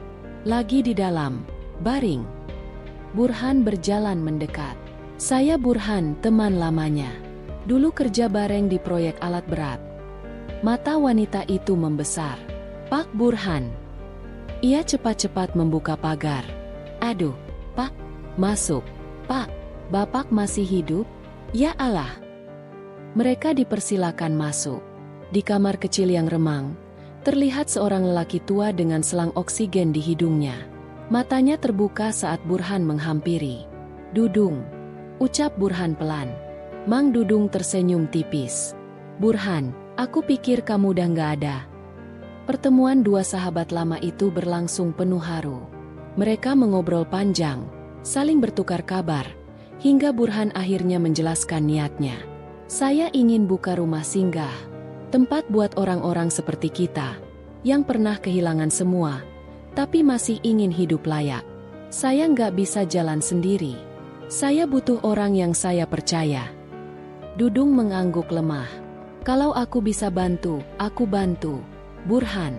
Lagi di dalam, baring. Burhan berjalan mendekat. Saya Burhan, teman lamanya. Dulu kerja bareng di proyek alat berat. Mata wanita itu membesar. Pak Burhan. Ia cepat-cepat membuka pagar. Aduh, Pak, masuk. Pak, Bapak masih hidup? Ya Allah. Mereka dipersilakan masuk. Di kamar kecil yang remang, terlihat seorang lelaki tua dengan selang oksigen di hidungnya. Matanya terbuka saat Burhan menghampiri. Dudung, ucap Burhan pelan. Mang Dudung tersenyum tipis. Burhan, aku pikir kamu udah nggak ada. Pertemuan dua sahabat lama itu berlangsung penuh haru. Mereka mengobrol panjang, saling bertukar kabar, hingga Burhan akhirnya menjelaskan niatnya. Saya ingin buka rumah singgah, tempat buat orang-orang seperti kita, yang pernah kehilangan semua, tapi masih ingin hidup layak. Saya nggak bisa jalan sendiri. Saya butuh orang yang saya percaya. Dudung mengangguk lemah. Kalau aku bisa bantu, aku bantu, Burhan.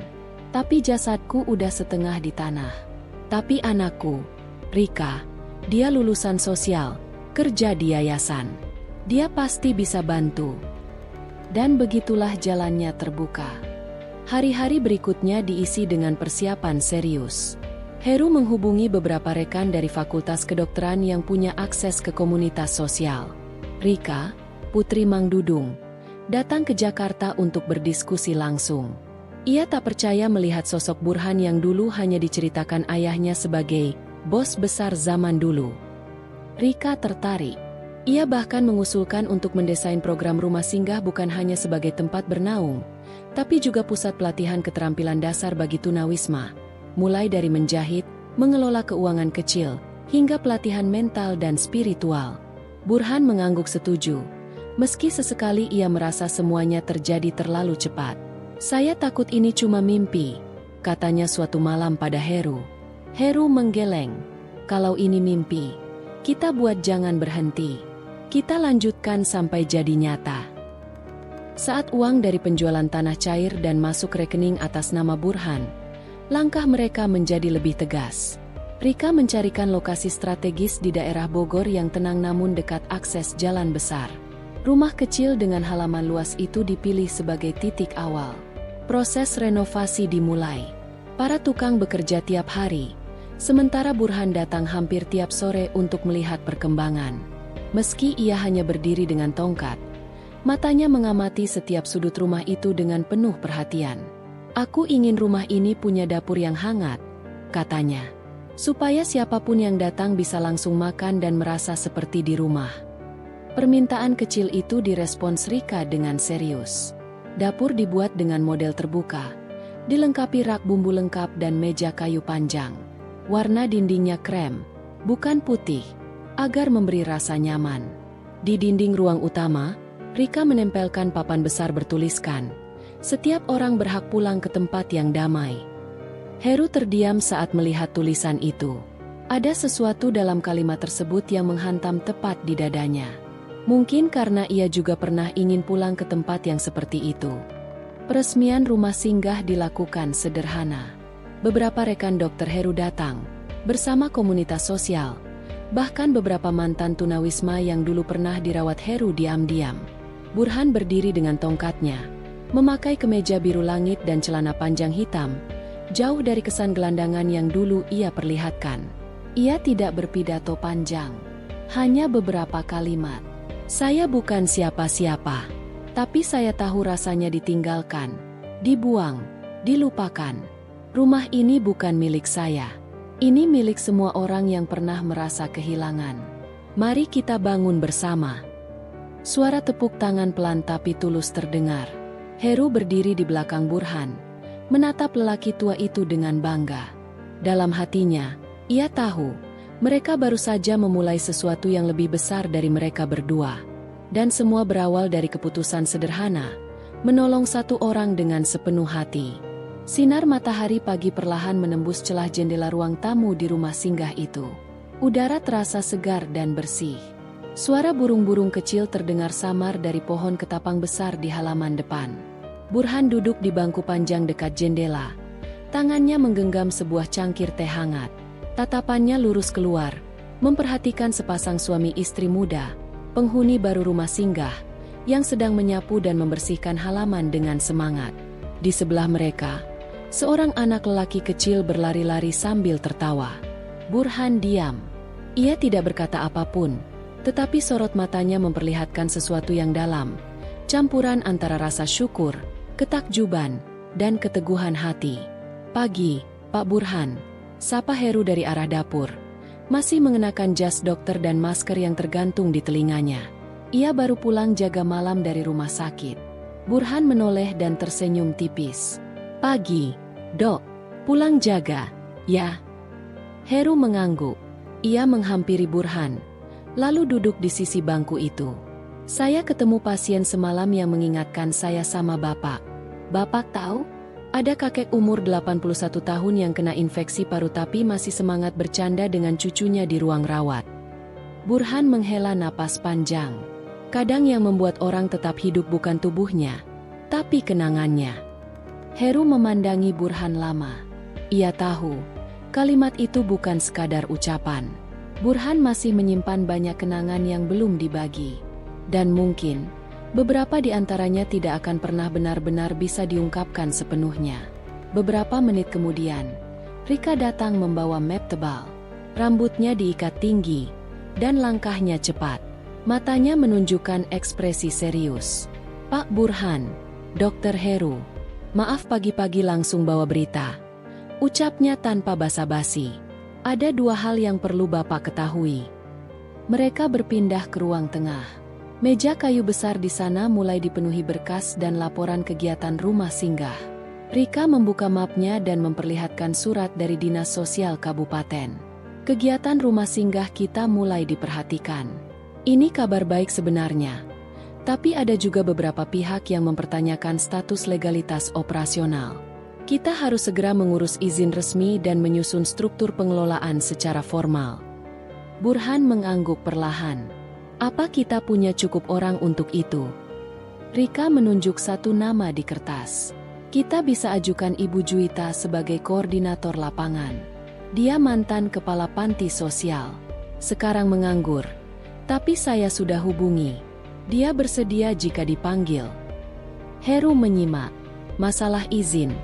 Tapi jasadku udah setengah di tanah. Tapi anakku, Rika, dia lulusan sosial, kerja di yayasan. Dia pasti bisa bantu. Dan begitulah jalannya terbuka. Hari-hari berikutnya diisi dengan persiapan serius. Heru menghubungi beberapa rekan dari Fakultas Kedokteran yang punya akses ke komunitas sosial. Rika, putri Mang Dudung, datang ke Jakarta untuk berdiskusi langsung. Ia tak percaya melihat sosok Burhan yang dulu hanya diceritakan ayahnya sebagai bos besar zaman dulu. Rika tertarik. Ia bahkan mengusulkan untuk mendesain program rumah singgah bukan hanya sebagai tempat bernaung, tapi juga pusat pelatihan keterampilan dasar bagi tunawisma, mulai dari menjahit, mengelola keuangan kecil, hingga pelatihan mental dan spiritual. Burhan mengangguk setuju, meski sesekali ia merasa semuanya terjadi terlalu cepat. Saya takut ini cuma mimpi, katanya suatu malam pada Heru. Heru menggeleng. Kalau ini mimpi, kita buat jangan berhenti. Kita lanjutkan sampai jadi nyata. Saat uang dari penjualan tanah cair dan masuk rekening atas nama Burhan, langkah mereka menjadi lebih tegas. Rika mencarikan lokasi strategis di daerah Bogor yang tenang namun dekat akses jalan besar. Rumah kecil dengan halaman luas itu dipilih sebagai titik awal. Proses renovasi dimulai. Para tukang bekerja tiap hari, sementara Burhan datang hampir tiap sore untuk melihat perkembangan. Meski ia hanya berdiri dengan tongkat, matanya mengamati setiap sudut rumah itu dengan penuh perhatian. Aku ingin rumah ini punya dapur yang hangat, katanya. Supaya siapapun yang datang bisa langsung makan dan merasa seperti di rumah. Permintaan kecil itu direspons Rika dengan serius. Dapur dibuat dengan model terbuka, dilengkapi rak bumbu lengkap dan meja kayu panjang. Warna dindingnya krem, bukan putih, agar memberi rasa nyaman. Di dinding ruang utama, Rika menempelkan papan besar bertuliskan, "Setiap orang berhak pulang ke tempat yang damai." Heru terdiam saat melihat tulisan itu. Ada sesuatu dalam kalimat tersebut yang menghantam tepat di dadanya. Mungkin karena ia juga pernah ingin pulang ke tempat yang seperti itu. Peresmian rumah singgah dilakukan sederhana. Beberapa rekan dokter Heru datang, bersama komunitas sosial. Bahkan beberapa mantan tunawisma yang dulu pernah dirawat Heru diam-diam. Burhan berdiri dengan tongkatnya, memakai kemeja biru langit dan celana panjang hitam, jauh dari kesan gelandangan yang dulu ia perlihatkan. Ia tidak berpidato panjang, hanya beberapa kalimat. Saya bukan siapa-siapa, tapi saya tahu rasanya ditinggalkan, dibuang, dilupakan. Rumah ini bukan milik saya. Ini milik semua orang yang pernah merasa kehilangan. Mari kita bangun bersama. Suara tepuk tangan pelan tapi tulus terdengar. Heru berdiri di belakang Burhan, menatap lelaki tua itu dengan bangga. Dalam hatinya, ia tahu Mereka baru saja memulai sesuatu yang lebih besar dari mereka berdua. Dan semua berawal dari keputusan sederhana, menolong satu orang dengan sepenuh hati. Sinar matahari pagi perlahan menembus celah jendela ruang tamu di rumah singgah itu. Udara terasa segar dan bersih. Suara burung-burung kecil terdengar samar dari pohon ketapang besar di halaman depan. Burhan duduk di bangku panjang dekat jendela. Tangannya menggenggam sebuah cangkir teh hangat. Tatapannya lurus keluar, memperhatikan sepasang suami istri muda, penghuni baru rumah singgah, yang sedang menyapu dan membersihkan halaman dengan semangat. Di sebelah mereka, seorang anak lelaki kecil berlari-lari sambil tertawa. Burhan diam. Ia tidak berkata apapun, tetapi sorot matanya memperlihatkan sesuatu yang dalam, campuran antara rasa syukur, ketakjuban, dan keteguhan hati. "Pagi, Pak Burhan," sapa Heru dari arah dapur, masih mengenakan jas dokter dan masker yang tergantung di telinganya. Ia baru pulang jaga malam dari rumah sakit. Burhan menoleh dan tersenyum tipis. "Pagi, Dok. Pulang jaga, ya?" Heru mengangguk. Ia menghampiri Burhan, lalu duduk di sisi bangku itu. "Saya ketemu pasien semalam yang mengingatkan saya sama Bapak. Bapak tahu? Ada kakek umur 81 tahun yang kena infeksi paru tapi masih semangat bercanda dengan cucunya di ruang rawat." Burhan menghela napas panjang. Kadang yang membuat orang tetap hidup bukan tubuhnya, tapi kenangannya. Heru memandangi Burhan lama. Ia tahu, kalimat itu bukan sekadar ucapan. Burhan masih menyimpan banyak kenangan yang belum dibagi. Dan mungkin beberapa di antaranya tidak akan pernah benar-benar bisa diungkapkan sepenuhnya. Beberapa menit kemudian, Rika datang membawa map tebal. Rambutnya diikat tinggi, dan langkahnya cepat. Matanya menunjukkan ekspresi serius. "Pak Burhan, Dokter Heru, maaf pagi-pagi langsung bawa berita," ucapnya tanpa basa-basi. "Ada dua hal yang perlu Bapak ketahui." Mereka berpindah ke ruang tengah. Meja kayu besar di sana mulai dipenuhi berkas dan laporan kegiatan rumah singgah. Rika membuka mapnya dan memperlihatkan surat dari Dinas Sosial Kabupaten. "Kegiatan rumah singgah kita mulai diperhatikan. Ini kabar baik sebenarnya. Tapi ada juga beberapa pihak yang mempertanyakan status legalitas operasional. Kita harus segera mengurus izin resmi dan menyusun struktur pengelolaan secara formal." Burhan mengangguk perlahan. "Apa kita punya cukup orang untuk itu?" Rika menunjuk satu nama di kertas. "Kita bisa ajukan Ibu Juwita sebagai koordinator lapangan. Dia mantan kepala panti sosial. Sekarang menganggur. Tapi saya sudah hubungi. Dia bersedia jika dipanggil." Heru menyimak. "Masalah izin,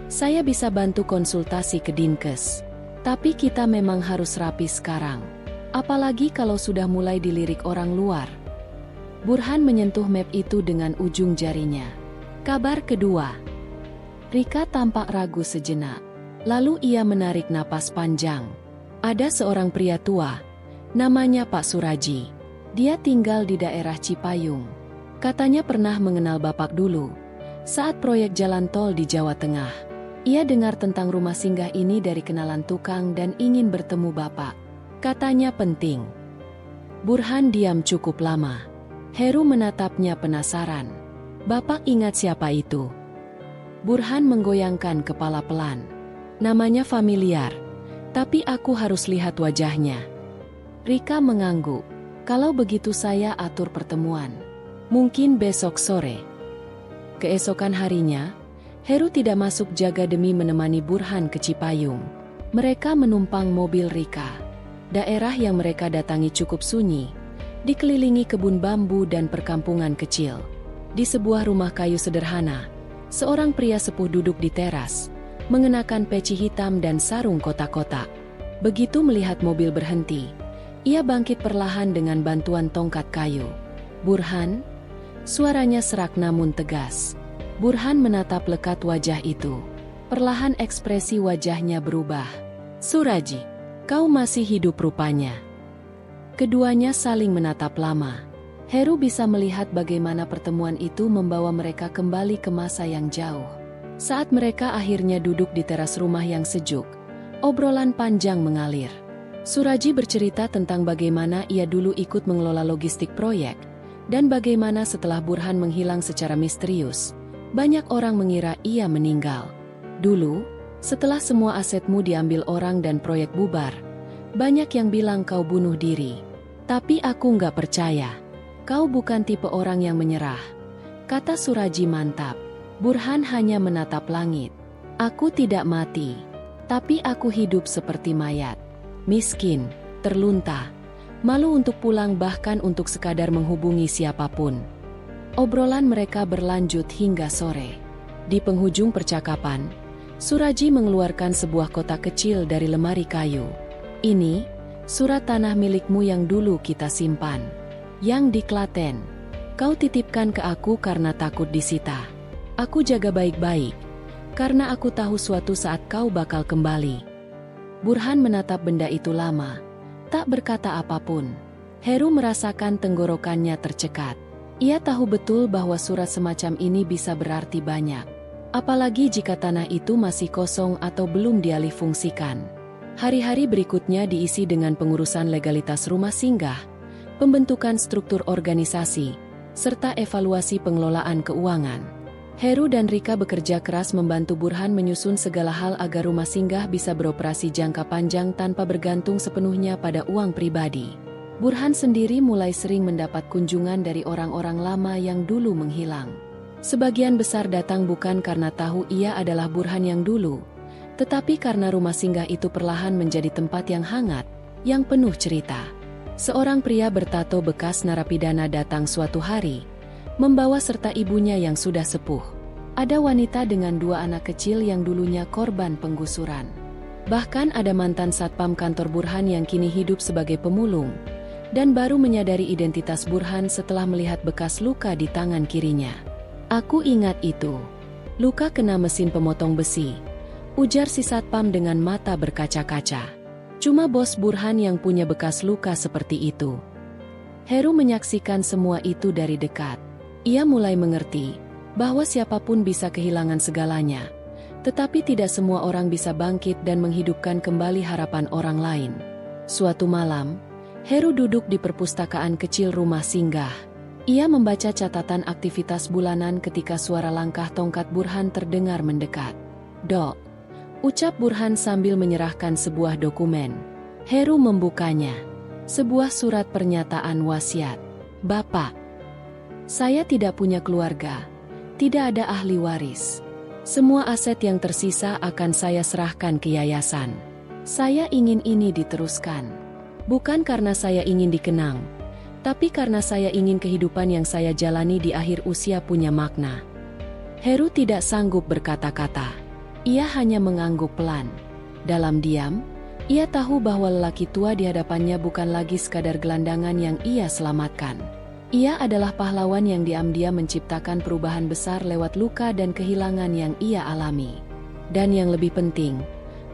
saya bisa bantu konsultasi ke Dinkes. Tapi kita memang harus rapi sekarang. Apalagi kalau sudah mulai dilirik orang luar." Burhan menyentuh map itu dengan ujung jarinya. "Kabar kedua." Rika tampak ragu sejenak. Lalu ia menarik napas panjang. "Ada seorang pria tua. Namanya Pak Suraji. Dia tinggal di daerah Cipayung. Katanya pernah mengenal Bapak dulu, saat proyek jalan tol di Jawa Tengah. Ia dengar tentang rumah singgah ini dari kenalan tukang dan ingin bertemu Bapak. Katanya penting." Burhan diam cukup lama. Heru menatapnya penasaran. "Bapak ingat siapa itu?" Burhan menggoyangkan kepala pelan. "Namanya familiar, tapi aku harus lihat wajahnya." Rika mengangguk. "Kalau begitu saya atur pertemuan. Mungkin besok sore." Keesokan harinya, Heru tidak masuk jaga demi menemani Burhan ke Cipayung. Mereka menumpang mobil Rika. Daerah yang mereka datangi cukup sunyi, dikelilingi kebun bambu dan perkampungan kecil. Di sebuah rumah kayu sederhana, seorang pria sepuh duduk di teras, mengenakan peci hitam dan sarung kotak-kotak. Begitu melihat mobil berhenti, ia bangkit perlahan dengan bantuan tongkat kayu. "Burhan?" Suaranya serak namun tegas. Burhan menatap lekat wajah itu. Perlahan ekspresi wajahnya berubah. "Suraji, kau masih hidup rupanya." Keduanya saling menatap lama. Heru bisa melihat bagaimana pertemuan itu membawa mereka kembali ke masa yang jauh. Saat mereka akhirnya duduk di teras rumah yang sejuk, obrolan panjang mengalir. Suraji bercerita tentang bagaimana ia dulu ikut mengelola logistik proyek, dan bagaimana setelah Burhan menghilang secara misterius, banyak orang mengira ia meninggal. Dulu, setelah semua asetmu diambil orang dan proyek bubar, banyak yang bilang kau bunuh diri. Tapi aku nggak percaya. Kau bukan tipe orang yang menyerah, kata Suraji mantap. Burhan hanya menatap langit. Aku tidak mati, tapi aku hidup seperti mayat. Miskin, terlunta, malu untuk pulang bahkan untuk sekadar menghubungi siapapun. Obrolan mereka berlanjut hingga sore. Di penghujung percakapan, Suraji mengeluarkan sebuah kotak kecil dari lemari kayu. Ini, surat tanah milikmu yang dulu kita simpan. Yang di Klaten. Kau titipkan ke aku karena takut disita. Aku jaga baik-baik, karena aku tahu suatu saat kau bakal kembali. Burhan menatap benda itu lama, tak berkata apapun. Heru merasakan tenggorokannya tercekat. Ia tahu betul bahwa surat semacam ini bisa berarti banyak. Apalagi jika tanah itu masih kosong atau belum dialihfungsikan. Hari-hari berikutnya diisi dengan pengurusan legalitas rumah singgah, pembentukan struktur organisasi, serta evaluasi pengelolaan keuangan. Heru dan Rika bekerja keras membantu Burhan menyusun segala hal agar rumah singgah bisa beroperasi jangka panjang tanpa bergantung sepenuhnya pada uang pribadi. Burhan sendiri mulai sering mendapat kunjungan dari orang-orang lama yang dulu menghilang. Sebagian besar datang bukan karena tahu ia adalah Burhan yang dulu, tetapi karena rumah singgah itu perlahan menjadi tempat yang hangat, yang penuh cerita. Seorang pria bertato bekas narapidana datang suatu hari, membawa serta ibunya yang sudah sepuh. Ada wanita dengan 2 anak kecil yang dulunya korban penggusuran. Bahkan ada mantan satpam kantor Burhan yang kini hidup sebagai pemulung, dan baru menyadari identitas Burhan setelah melihat bekas luka di tangan kirinya. Aku ingat itu. Luka kena mesin pemotong besi, ujar si satpam dengan mata berkaca-kaca. Cuma bos Burhan yang punya bekas luka seperti itu. Heru menyaksikan semua itu dari dekat. Ia mulai mengerti bahwa siapapun bisa kehilangan segalanya, tetapi tidak semua orang bisa bangkit dan menghidupkan kembali harapan orang lain. Suatu malam, Heru duduk di perpustakaan kecil rumah singgah. Ia membaca catatan aktivitas bulanan ketika suara langkah tongkat Burhan terdengar mendekat. "Dok," ucap Burhan sambil menyerahkan sebuah dokumen. Heru membukanya. Sebuah surat pernyataan wasiat. "Bapak, saya tidak punya keluarga, tidak ada ahli waris. Semua aset yang tersisa akan saya serahkan ke yayasan. Saya ingin ini diteruskan. Bukan karena saya ingin dikenang, tapi karena saya ingin kehidupan yang saya jalani di akhir usia punya makna." Heru tidak sanggup berkata-kata. Ia hanya mengangguk pelan. Dalam diam, ia tahu bahwa lelaki tua di hadapannya bukan lagi sekadar gelandangan yang ia selamatkan. Ia adalah pahlawan yang diam-diam menciptakan perubahan besar lewat luka dan kehilangan yang ia alami. Dan yang lebih penting,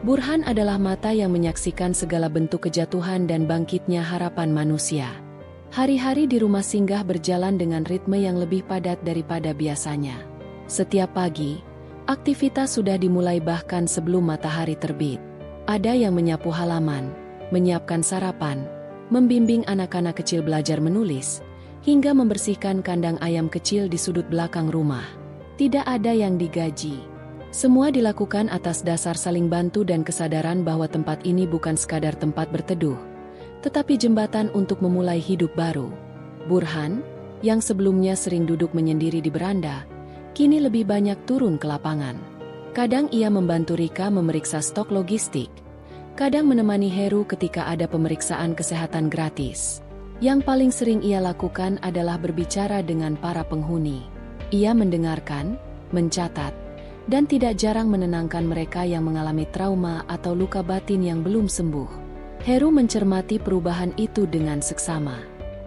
Burhan adalah mata yang menyaksikan segala bentuk kejatuhan dan bangkitnya harapan manusia. Hari-hari di rumah singgah berjalan dengan ritme yang lebih padat daripada biasanya. Setiap pagi, aktivitas sudah dimulai bahkan sebelum matahari terbit. Ada yang menyapu halaman, menyiapkan sarapan, membimbing anak-anak kecil belajar menulis, hingga membersihkan kandang ayam kecil di sudut belakang rumah. Tidak ada yang digaji. Semua dilakukan atas dasar saling bantu dan kesadaran bahwa tempat ini bukan sekadar tempat berteduh, tetapi jembatan untuk memulai hidup baru. Burhan, yang sebelumnya sering duduk menyendiri di beranda, kini lebih banyak turun ke lapangan. Kadang ia membantu Rika memeriksa stok logistik, kadang menemani Heru ketika ada pemeriksaan kesehatan gratis. Yang paling sering ia lakukan adalah berbicara dengan para penghuni. Ia mendengarkan, mencatat, dan tidak jarang menenangkan mereka yang mengalami trauma atau luka batin yang belum sembuh. Heru mencermati perubahan itu dengan seksama.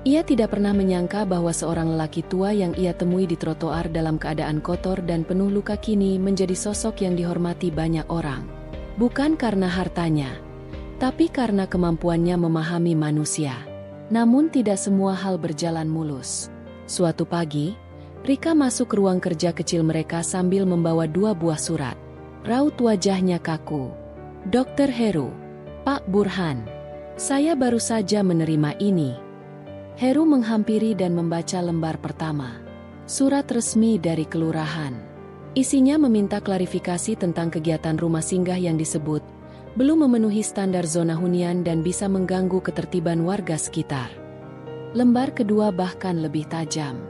Ia tidak pernah menyangka bahwa seorang lelaki tua yang ia temui di trotoar dalam keadaan kotor dan penuh luka kini menjadi sosok yang dihormati banyak orang. Bukan karena hartanya, tapi karena kemampuannya memahami manusia. Namun tidak semua hal berjalan mulus. Suatu pagi, Rika masuk ke ruang kerja kecil mereka sambil membawa 2 buah surat. Raut wajahnya kaku. "Dokter Heru, Pak Burhan." Saya baru saja menerima ini. Heru menghampiri dan membaca lembar pertama. Surat resmi dari kelurahan. Isinya meminta klarifikasi tentang kegiatan rumah singgah yang disebut belum memenuhi standar zona hunian dan bisa mengganggu ketertiban warga sekitar. Lembar kedua bahkan lebih tajam.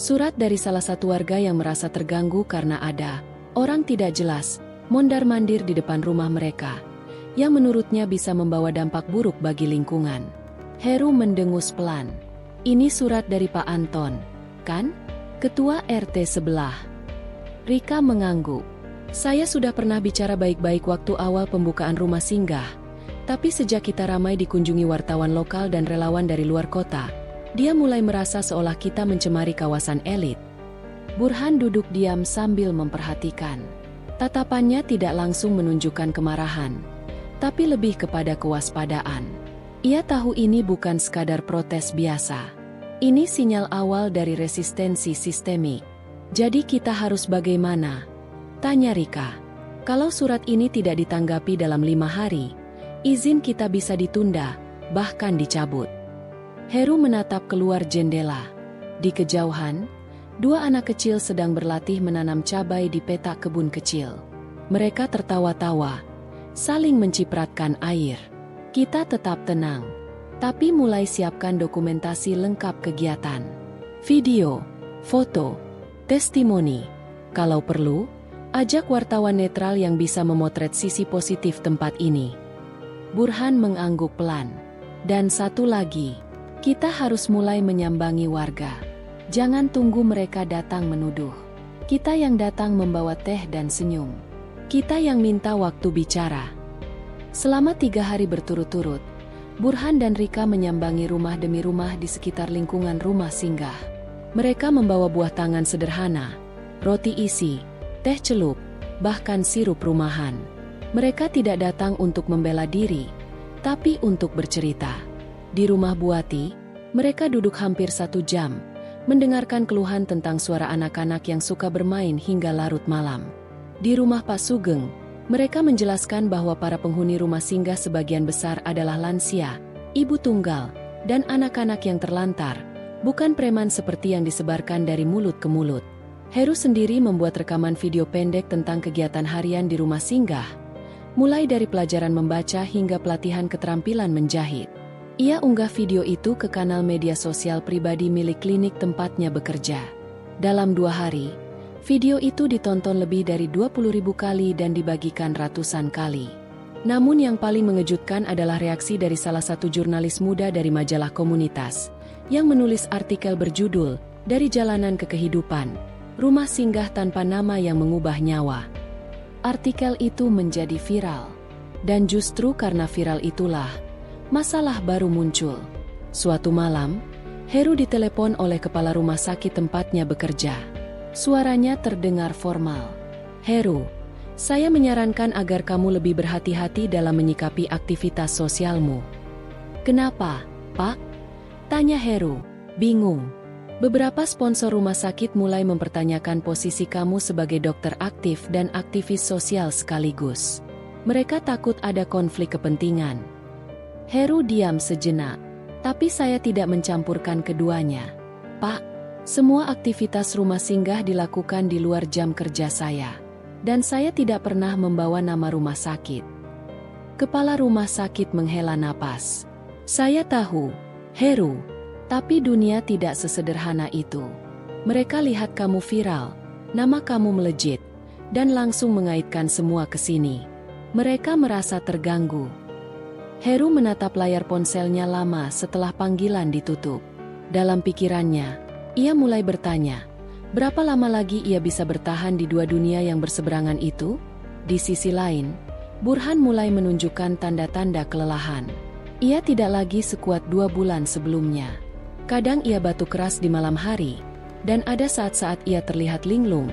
Surat dari salah satu warga yang merasa terganggu karena ada orang tidak jelas mondar-mandir di depan rumah mereka, yang menurutnya bisa membawa dampak buruk bagi lingkungan. Heru mendengus pelan. Ini surat dari Pak Anton, kan? Ketua RT sebelah. Rika mengangguk. Saya sudah pernah bicara baik-baik waktu awal pembukaan rumah singgah, tapi sejak kita ramai dikunjungi wartawan lokal dan relawan dari luar kota, dia mulai merasa seolah kita mencemari kawasan elit. Burhan duduk diam sambil memperhatikan. Tatapannya tidak langsung menunjukkan kemarahan, tapi lebih kepada kewaspadaan. Ia tahu ini bukan sekadar protes biasa. Ini sinyal awal dari resistensi sistemik. Jadi kita harus bagaimana? Tanya Rika. Kalau surat ini tidak ditanggapi dalam 5 hari, izin kita bisa ditunda, bahkan dicabut. Heru menatap keluar jendela. Di kejauhan, 2 anak kecil sedang berlatih menanam cabai di petak kebun kecil. Mereka tertawa-tawa, saling mencipratkan air. Kita tetap tenang, tapi mulai siapkan dokumentasi lengkap kegiatan. Video, foto, testimoni. Kalau perlu, ajak wartawan netral yang bisa memotret sisi positif tempat ini. Burhan mengangguk pelan. Dan satu lagi, kita harus mulai menyambangi warga. Jangan tunggu mereka datang menuduh. Kita yang datang membawa teh dan senyum. Kita yang minta waktu bicara. Selama 3 hari berturut-turut, Burhan dan Rika menyambangi rumah demi rumah di sekitar lingkungan rumah singgah. Mereka membawa buah tangan sederhana, roti isi, teh celup, bahkan sirup rumahan. Mereka tidak datang untuk membela diri, tapi untuk bercerita. Di rumah Buati, mereka duduk hampir 1 jam, mendengarkan keluhan tentang suara anak-anak yang suka bermain hingga larut malam. Di rumah Pak Sugeng, mereka menjelaskan bahwa para penghuni rumah singgah sebagian besar adalah lansia, ibu tunggal, dan anak-anak yang terlantar, bukan preman seperti yang disebarkan dari mulut ke mulut. Heru sendiri membuat rekaman video pendek tentang kegiatan harian di rumah singgah, mulai dari pelajaran membaca hingga pelatihan keterampilan menjahit. Ia unggah video itu ke kanal media sosial pribadi milik klinik tempatnya bekerja. Dalam 2 hari, video itu ditonton lebih dari 20.000 kali dan dibagikan ratusan kali. Namun yang paling mengejutkan adalah reaksi dari salah satu jurnalis muda dari majalah Komunitas, yang menulis artikel berjudul, Dari Jalanan ke Kehidupan, Rumah Singgah Tanpa Nama yang Mengubah Nyawa. Artikel itu menjadi viral. Dan justru karena viral itulah, masalah baru muncul. Suatu malam, Heru ditelepon oleh kepala rumah sakit tempatnya bekerja. Suaranya terdengar formal. Heru, saya menyarankan agar kamu lebih berhati-hati dalam menyikapi aktivitas sosialmu. Kenapa, Pak? Tanya Heru, bingung. Beberapa sponsor rumah sakit mulai mempertanyakan posisi kamu sebagai dokter aktif dan aktivis sosial sekaligus. Mereka takut ada konflik kepentingan. Heru diam sejenak, tapi saya tidak mencampurkan keduanya. Pak, semua aktivitas rumah singgah dilakukan di luar jam kerja saya. Dan saya tidak pernah membawa nama rumah sakit. Kepala rumah sakit menghela napas. Saya tahu, Heru, tapi dunia tidak sesederhana itu. Mereka lihat kamu viral, nama kamu melejit, dan langsung mengaitkan semua ke sini. Mereka merasa terganggu. Heru menatap layar ponselnya lama setelah panggilan ditutup. Dalam pikirannya, ia mulai bertanya, berapa lama lagi ia bisa bertahan di 2 dunia yang berseberangan itu? Di sisi lain, Burhan mulai menunjukkan tanda-tanda kelelahan. Ia tidak lagi sekuat 2 bulan sebelumnya. Kadang ia batuk keras di malam hari, dan ada saat-saat ia terlihat linglung,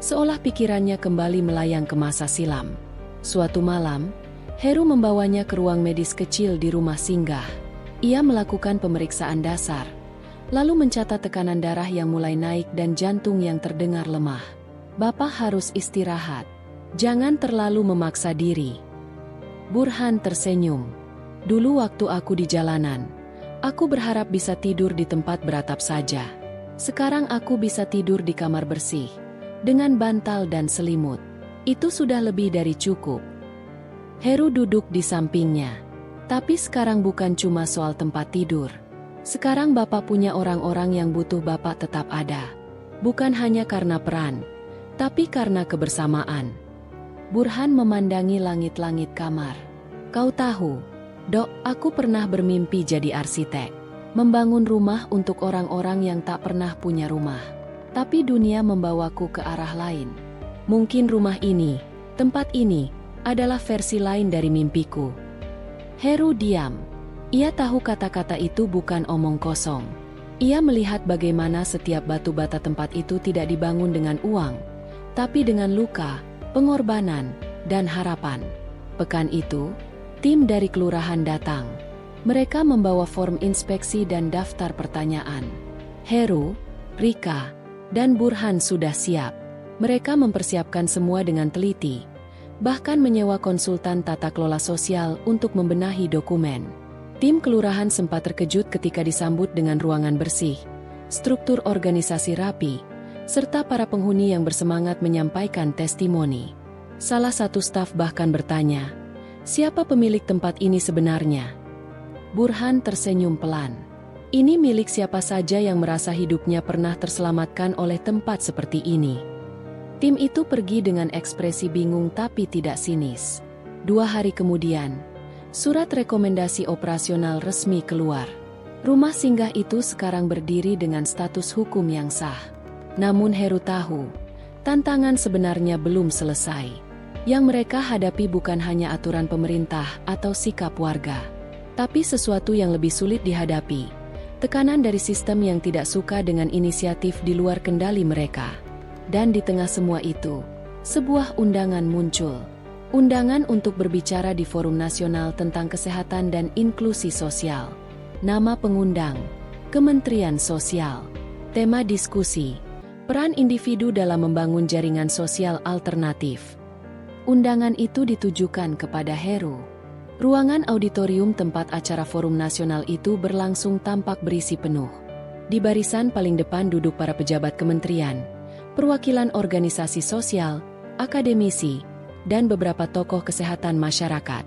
seolah pikirannya kembali melayang ke masa silam. Suatu malam, Heru membawanya ke ruang medis kecil di rumah singgah. Ia melakukan pemeriksaan dasar, lalu mencatat tekanan darah yang mulai naik dan jantung yang terdengar lemah. Bapak harus istirahat. Jangan terlalu memaksa diri. Burhan tersenyum. Dulu waktu aku di jalanan, aku berharap bisa tidur di tempat beratap saja. Sekarang aku bisa tidur di kamar bersih, dengan bantal dan selimut. Itu sudah lebih dari cukup. Heru duduk di sampingnya. Tapi sekarang bukan cuma soal tempat tidur. Sekarang Bapak punya orang-orang yang butuh Bapak tetap ada. Bukan hanya karena peran, tapi karena kebersamaan. Burhan memandangi langit-langit kamar. Kau tahu, Dok, aku pernah bermimpi jadi arsitek. Membangun rumah untuk orang-orang yang tak pernah punya rumah. Tapi dunia membawaku ke arah lain. Mungkin rumah ini, tempat ini, adalah versi lain dari mimpiku. Heru diam. Ia tahu kata-kata itu bukan omong kosong. Ia melihat bagaimana setiap batu bata tempat itu tidak dibangun dengan uang, tapi dengan luka, pengorbanan, dan harapan. Pekan itu, tim dari kelurahan datang. Mereka membawa form inspeksi dan daftar pertanyaan. Heru, Rika, dan Burhan sudah siap. Mereka mempersiapkan semua dengan teliti, bahkan menyewa konsultan tata kelola sosial untuk membenahi dokumen. Tim kelurahan sempat terkejut ketika disambut dengan ruangan bersih, struktur organisasi rapi, serta para penghuni yang bersemangat menyampaikan testimoni. Salah satu staf bahkan bertanya, "Siapa pemilik tempat ini sebenarnya?" Burhan tersenyum pelan. Ini milik siapa saja yang merasa hidupnya pernah terselamatkan oleh tempat seperti ini. Tim itu pergi dengan ekspresi bingung tapi tidak sinis. 2 hari kemudian, surat rekomendasi operasional resmi keluar. Rumah singgah itu sekarang berdiri dengan status hukum yang sah. Namun Heru tahu, tantangan sebenarnya belum selesai. Yang mereka hadapi bukan hanya aturan pemerintah atau sikap warga, tapi sesuatu yang lebih sulit dihadapi, tekanan dari sistem yang tidak suka dengan inisiatif di luar kendali mereka. Dan di tengah semua itu, sebuah undangan muncul. Undangan untuk berbicara di Forum Nasional tentang Kesehatan dan Inklusi Sosial. Nama pengundang, Kementerian Sosial. Tema diskusi, peran individu dalam membangun jaringan sosial alternatif. Undangan itu ditujukan kepada Heru. Ruangan auditorium tempat acara Forum Nasional itu berlangsung tampak berisi penuh. Di barisan paling depan duduk para pejabat kementerian, perwakilan organisasi sosial, akademisi, dan beberapa tokoh kesehatan masyarakat.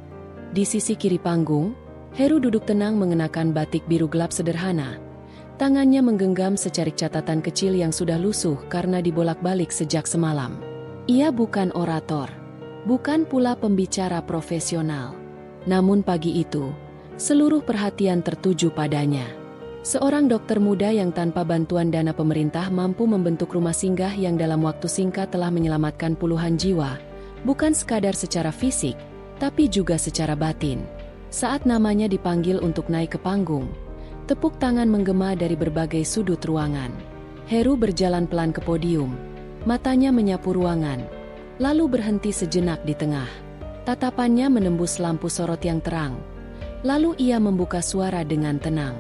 Di sisi kiri panggung, Heru duduk tenang mengenakan batik biru gelap sederhana. Tangannya menggenggam secarik catatan kecil yang sudah lusuh karena dibolak-balik sejak semalam. Ia bukan orator, bukan pula pembicara profesional. Namun pagi itu, seluruh perhatian tertuju padanya. Seorang dokter muda yang tanpa bantuan dana pemerintah mampu membentuk rumah singgah yang dalam waktu singkat telah menyelamatkan puluhan jiwa, bukan sekadar secara fisik, tapi juga secara batin. Saat namanya dipanggil untuk naik ke panggung, tepuk tangan menggema dari berbagai sudut ruangan. Heru berjalan pelan ke podium, matanya menyapu ruangan, lalu berhenti sejenak di tengah. Tatapannya menembus lampu sorot yang terang. Lalu ia membuka suara dengan tenang.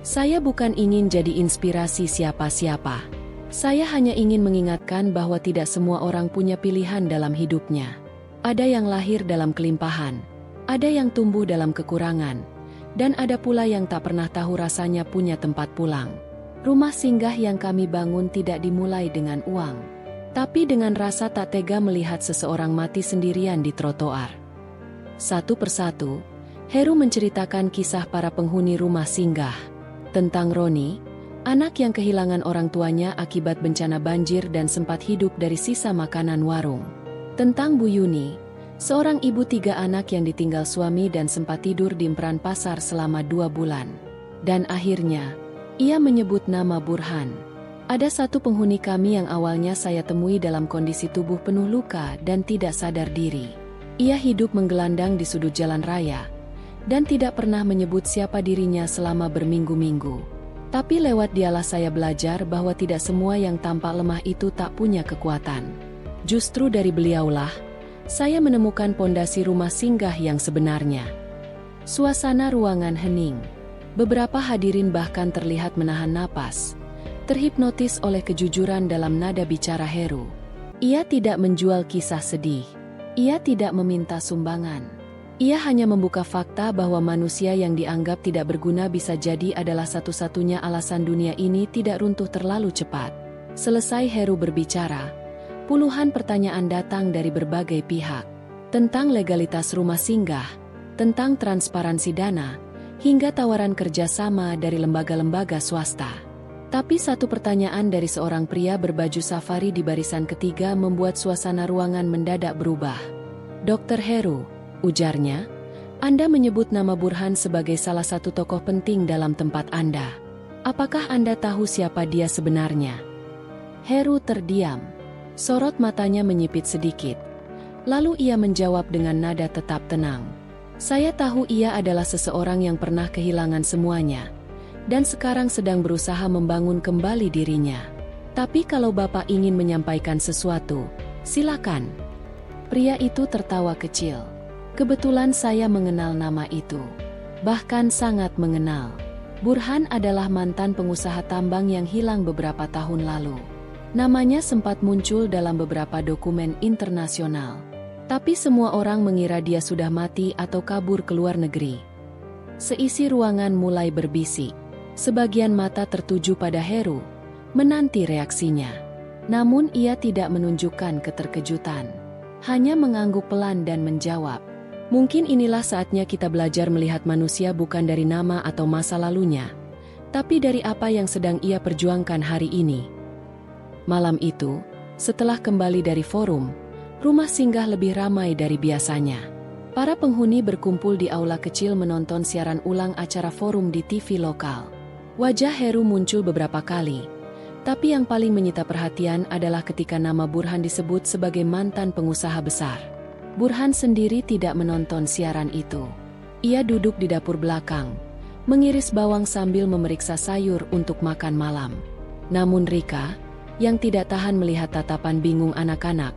Saya bukan ingin jadi inspirasi siapa-siapa. Saya hanya ingin mengingatkan bahwa tidak semua orang punya pilihan dalam hidupnya. Ada yang lahir dalam kelimpahan, ada yang tumbuh dalam kekurangan, dan ada pula yang tak pernah tahu rasanya punya tempat pulang. Rumah singgah yang kami bangun tidak dimulai dengan uang, tapi dengan rasa tak tega melihat seseorang mati sendirian di trotoar. Satu persatu, Heru menceritakan kisah para penghuni rumah singgah. Tentang Roni, anak yang kehilangan orang tuanya akibat bencana banjir dan sempat hidup dari sisa makanan warung. Tentang Bu Yuni, seorang ibu 3 anak yang ditinggal suami dan sempat tidur di emperan pasar selama 2 bulan. Dan akhirnya, ia menyebut nama Burhan. Ada satu penghuni kami yang awalnya saya temui dalam kondisi tubuh penuh luka dan tidak sadar diri. Ia hidup menggelandang di sudut jalan raya, dan tidak pernah menyebut siapa dirinya selama berminggu-minggu. Tapi lewat dialah saya belajar bahwa tidak semua yang tampak lemah itu tak punya kekuatan. Justru dari beliaulah, saya menemukan pondasi rumah singgah yang sebenarnya. Suasana ruangan hening. Beberapa hadirin bahkan terlihat menahan napas, terhipnotis oleh kejujuran dalam nada bicara Heru. Ia tidak menjual kisah sedih. Ia tidak meminta sumbangan. Ia hanya membuka fakta bahwa manusia yang dianggap tidak berguna bisa jadi adalah satu-satunya alasan dunia ini tidak runtuh terlalu cepat. Selesai Heru berbicara, puluhan pertanyaan datang dari berbagai pihak. Tentang legalitas rumah singgah, tentang transparansi dana, hingga tawaran kerjasama dari lembaga-lembaga swasta. Tapi satu pertanyaan dari seorang pria berbaju safari di barisan ketiga membuat suasana ruangan mendadak berubah. Dr. Heru, ujarnya, Anda menyebut nama Burhan sebagai salah satu tokoh penting dalam tempat Anda. Apakah Anda tahu siapa dia sebenarnya? Heru terdiam. Sorot matanya menyipit sedikit. Lalu ia menjawab dengan nada tetap tenang. Saya tahu ia adalah seseorang yang pernah kehilangan semuanya, dan sekarang sedang berusaha membangun kembali dirinya. Tapi kalau Bapak ingin menyampaikan sesuatu, silakan. Pria itu tertawa kecil. Kebetulan saya mengenal nama itu. Bahkan sangat mengenal. Burhan adalah mantan pengusaha tambang yang hilang beberapa tahun lalu. Namanya sempat muncul dalam beberapa dokumen internasional. Tapi semua orang mengira dia sudah mati atau kabur ke luar negeri. Seisi ruangan mulai berbisik. Sebagian mata tertuju pada Heru, menanti reaksinya. Namun ia tidak menunjukkan keterkejutan. Hanya mengangguk pelan dan menjawab, "Mungkin inilah saatnya kita belajar melihat manusia bukan dari nama atau masa lalunya, tapi dari apa yang sedang ia perjuangkan hari ini." Malam itu, setelah kembali dari forum, rumah singgah lebih ramai dari biasanya. Para penghuni berkumpul di aula kecil menonton siaran ulang acara forum di TV lokal. Wajah Heru muncul beberapa kali, tapi yang paling menyita perhatian adalah ketika nama Burhan disebut sebagai mantan pengusaha besar. Burhan sendiri tidak menonton siaran itu. Ia duduk di dapur belakang, mengiris bawang sambil memeriksa sayur untuk makan malam. Namun Rika, yang tidak tahan melihat tatapan bingung anak-anak,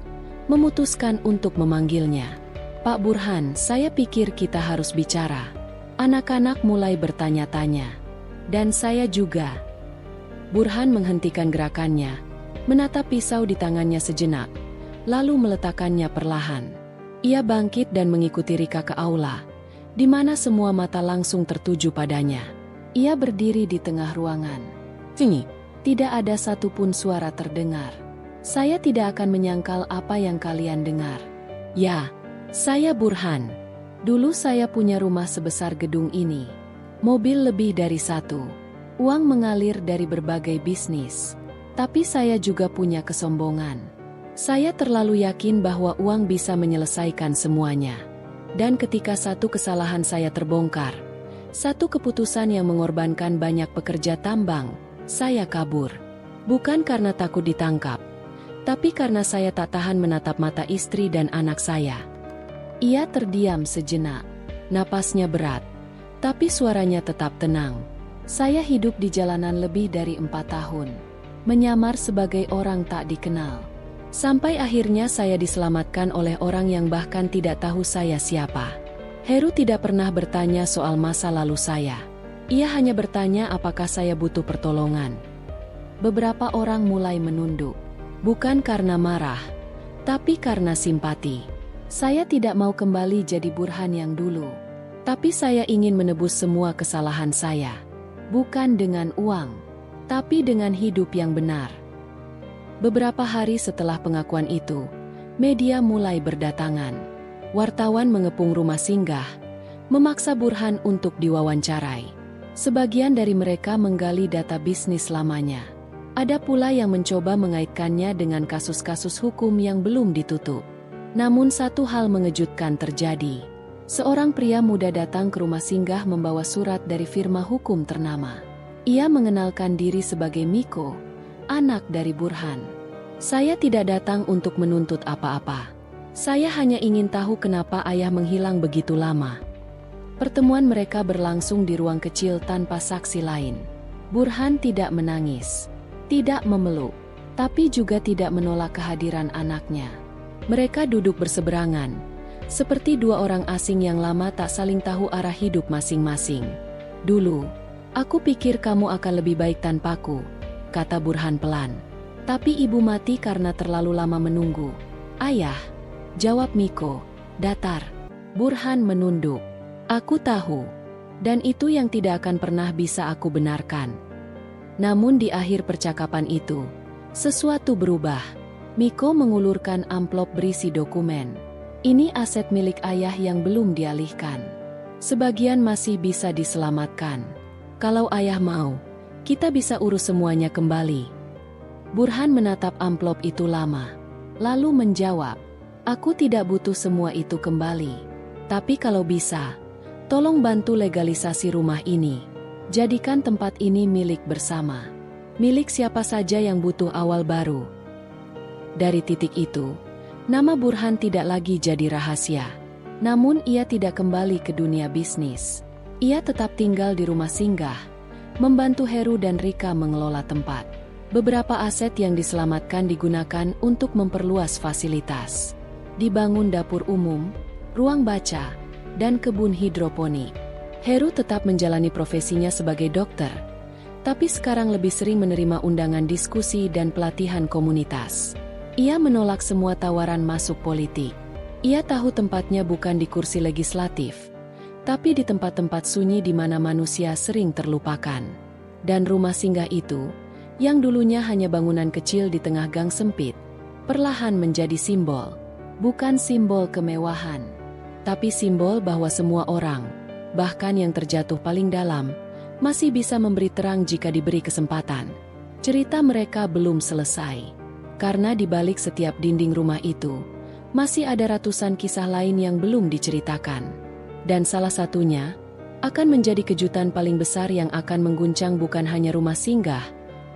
memutuskan untuk memanggilnya. "Pak Burhan, saya pikir kita harus bicara." Anak-anak mulai bertanya-tanya. "Dan saya juga." Burhan menghentikan gerakannya, menatap pisau di tangannya sejenak, lalu meletakkannya perlahan. Ia bangkit dan mengikuti Rika ke aula, di mana semua mata langsung tertuju padanya. Ia berdiri di tengah ruangan. Tidak ada satupun suara terdengar. "Saya tidak akan menyangkal apa yang kalian dengar. Ya, saya Burhan. Dulu saya punya rumah sebesar gedung ini. Mobil lebih dari satu. Uang mengalir dari berbagai bisnis. Tapi saya juga punya kesombongan. Saya terlalu yakin bahwa uang bisa menyelesaikan semuanya. Dan ketika satu kesalahan saya terbongkar, satu keputusan yang mengorbankan banyak pekerja tambang, saya kabur. Bukan karena takut ditangkap, tapi karena saya tak tahan menatap mata istri dan anak saya." Ia terdiam sejenak. Napasnya berat, tapi suaranya tetap tenang. "Saya hidup di jalanan lebih dari 4 tahun. Menyamar sebagai orang tak dikenal. Sampai akhirnya saya diselamatkan oleh orang yang bahkan tidak tahu saya siapa." Heru tidak pernah bertanya soal masa lalu saya. Ia hanya bertanya apakah saya butuh pertolongan. Beberapa orang mulai menunduk. Bukan karena marah, tapi karena simpati. "Saya tidak mau kembali jadi Burhan yang dulu. Tapi saya ingin menebus semua kesalahan saya. Bukan dengan uang, tapi dengan hidup yang benar." Beberapa hari setelah pengakuan itu, media mulai berdatangan. Wartawan mengepung rumah singgah, memaksa Burhan untuk diwawancarai. Sebagian dari mereka menggali data bisnis lamanya. Ada pula yang mencoba mengaitkannya dengan kasus-kasus hukum yang belum ditutup. Namun satu hal mengejutkan terjadi. Seorang pria muda datang ke rumah singgah membawa surat dari firma hukum ternama. Ia mengenalkan diri sebagai Miko, anak dari Burhan. "Saya tidak datang untuk menuntut apa-apa. Saya hanya ingin tahu kenapa ayah menghilang begitu lama." Pertemuan mereka berlangsung di ruang kecil tanpa saksi lain. Burhan tidak menangis, tidak memeluk, tapi juga tidak menolak kehadiran anaknya. Mereka duduk berseberangan, seperti dua orang asing yang lama tak saling tahu arah hidup masing-masing. "Dulu, aku pikir kamu akan lebih baik tanpaku," kata Burhan pelan. "Tapi ibu mati karena terlalu lama menunggu." "Ayah," jawab Miko, datar. Burhan menunduk. Aku tahu. Dan itu yang tidak akan pernah bisa aku benarkan. Namun di akhir percakapan itu, sesuatu berubah. Miko mengulurkan amplop berisi dokumen. Ini aset milik ayah yang belum dialihkan. Sebagian masih bisa diselamatkan. Kalau ayah mau, kita bisa urus semuanya kembali. Burhan menatap amplop itu lama. Lalu menjawab, aku tidak butuh semua itu kembali. Tapi kalau bisa, tolong bantu legalisasi rumah ini. Jadikan tempat ini milik bersama. Milik siapa saja yang butuh awal baru. Dari titik itu, nama Burhan tidak lagi jadi rahasia. Namun ia tidak kembali ke dunia bisnis. Ia tetap tinggal di rumah singgah, membantu Heru dan Rika mengelola tempat. Beberapa aset yang diselamatkan digunakan untuk memperluas fasilitas. Dibangun dapur umum, ruang baca, dan kebun hidroponik. Heru tetap menjalani profesinya sebagai dokter, tapi sekarang lebih sering menerima undangan diskusi dan pelatihan komunitas. Ia menolak semua tawaran masuk politik. Ia tahu tempatnya bukan di kursi legislatif, tapi di tempat-tempat sunyi di mana manusia sering terlupakan. Dan rumah singgah itu, yang dulunya hanya bangunan kecil di tengah gang sempit, perlahan menjadi simbol. Bukan simbol kemewahan, tapi simbol bahwa semua orang, bahkan yang terjatuh paling dalam, masih bisa memberi terang jika diberi kesempatan. Cerita mereka belum selesai. Karena di balik setiap dinding rumah itu, masih ada ratusan kisah lain yang belum diceritakan. Dan salah satunya, akan menjadi kejutan paling besar yang akan mengguncang bukan hanya rumah singgah,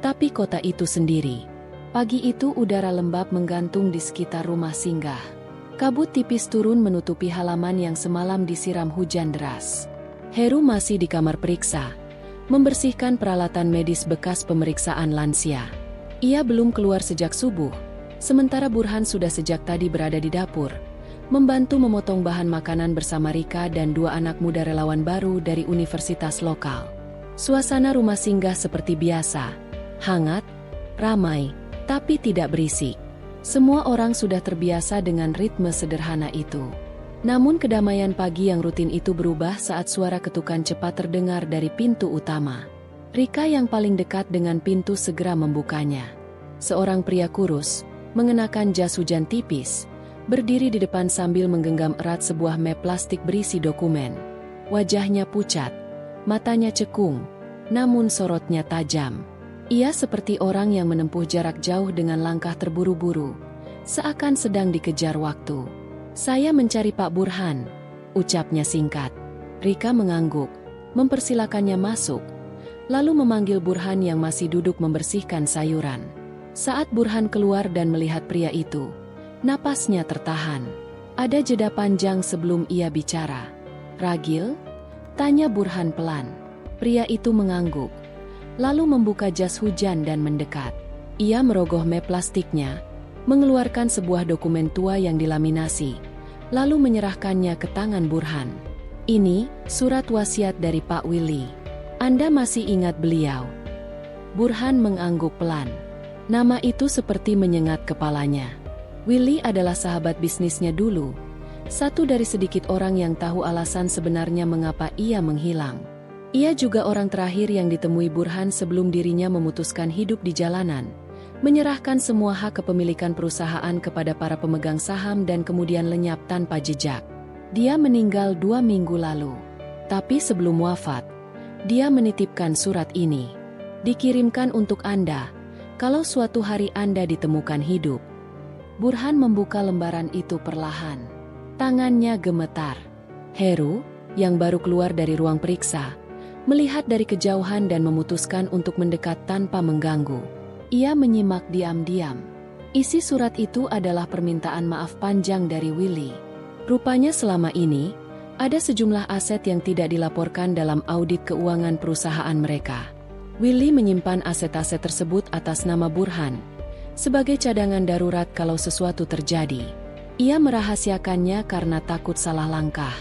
tapi kota itu sendiri. Pagi itu udara lembab menggantung di sekitar rumah singgah. Kabut tipis turun menutupi halaman yang semalam disiram hujan deras. Heru masih di kamar periksa, membersihkan peralatan medis bekas pemeriksaan lansia. Ia belum keluar sejak subuh, sementara Burhan sudah sejak tadi berada di dapur, membantu memotong bahan makanan bersama Rika dan dua anak muda relawan baru dari universitas lokal. Suasana rumah singgah seperti biasa, hangat, ramai, tapi tidak berisik. Semua orang sudah terbiasa dengan ritme sederhana itu. Namun kedamaian pagi yang rutin itu berubah saat suara ketukan cepat terdengar dari pintu utama. Rika yang paling dekat dengan pintu segera membukanya. Seorang pria kurus, mengenakan jas hujan tipis, berdiri di depan sambil menggenggam erat sebuah map plastik berisi dokumen. Wajahnya pucat, matanya cekung, namun sorotnya tajam. Ia seperti orang yang menempuh jarak jauh dengan langkah terburu-buru, seakan sedang dikejar waktu. Saya mencari Pak Burhan, ucapnya singkat. Rika mengangguk, mempersilakannya masuk, lalu memanggil Burhan yang masih duduk membersihkan sayuran. Saat Burhan keluar dan melihat pria itu, napasnya tertahan. Ada jeda panjang sebelum ia bicara. Ragil? Tanya Burhan pelan. Pria itu mengangguk, lalu membuka jas hujan dan mendekat. Ia merogoh map plastiknya, mengeluarkan sebuah dokumen tua yang dilaminasi, lalu menyerahkannya ke tangan Burhan. Ini, surat wasiat dari Pak Willy. Anda masih ingat beliau? Burhan mengangguk pelan. Nama itu seperti menyengat kepalanya. Willy adalah sahabat bisnisnya dulu. Satu dari sedikit orang yang tahu alasan sebenarnya mengapa ia menghilang. Ia juga orang terakhir yang ditemui Burhan sebelum dirinya memutuskan hidup di jalanan, menyerahkan semua hak kepemilikan perusahaan kepada para pemegang saham dan kemudian lenyap tanpa jejak. Dia meninggal 2 minggu lalu. Tapi sebelum wafat, dia menitipkan surat ini. Dikirimkan untuk Anda, kalau suatu hari Anda ditemukan hidup. Burhan membuka lembaran itu perlahan. Tangannya gemetar. Heru, yang baru keluar dari ruang periksa, melihat dari kejauhan dan memutuskan untuk mendekat tanpa mengganggu. Ia menyimak diam-diam. Isi surat itu adalah permintaan maaf panjang dari Willy. Rupanya selama ini, ada sejumlah aset yang tidak dilaporkan dalam audit keuangan perusahaan mereka. Willy menyimpan aset-aset tersebut atas nama Burhan, sebagai cadangan darurat kalau sesuatu terjadi. Ia merahasiakannya karena takut salah langkah.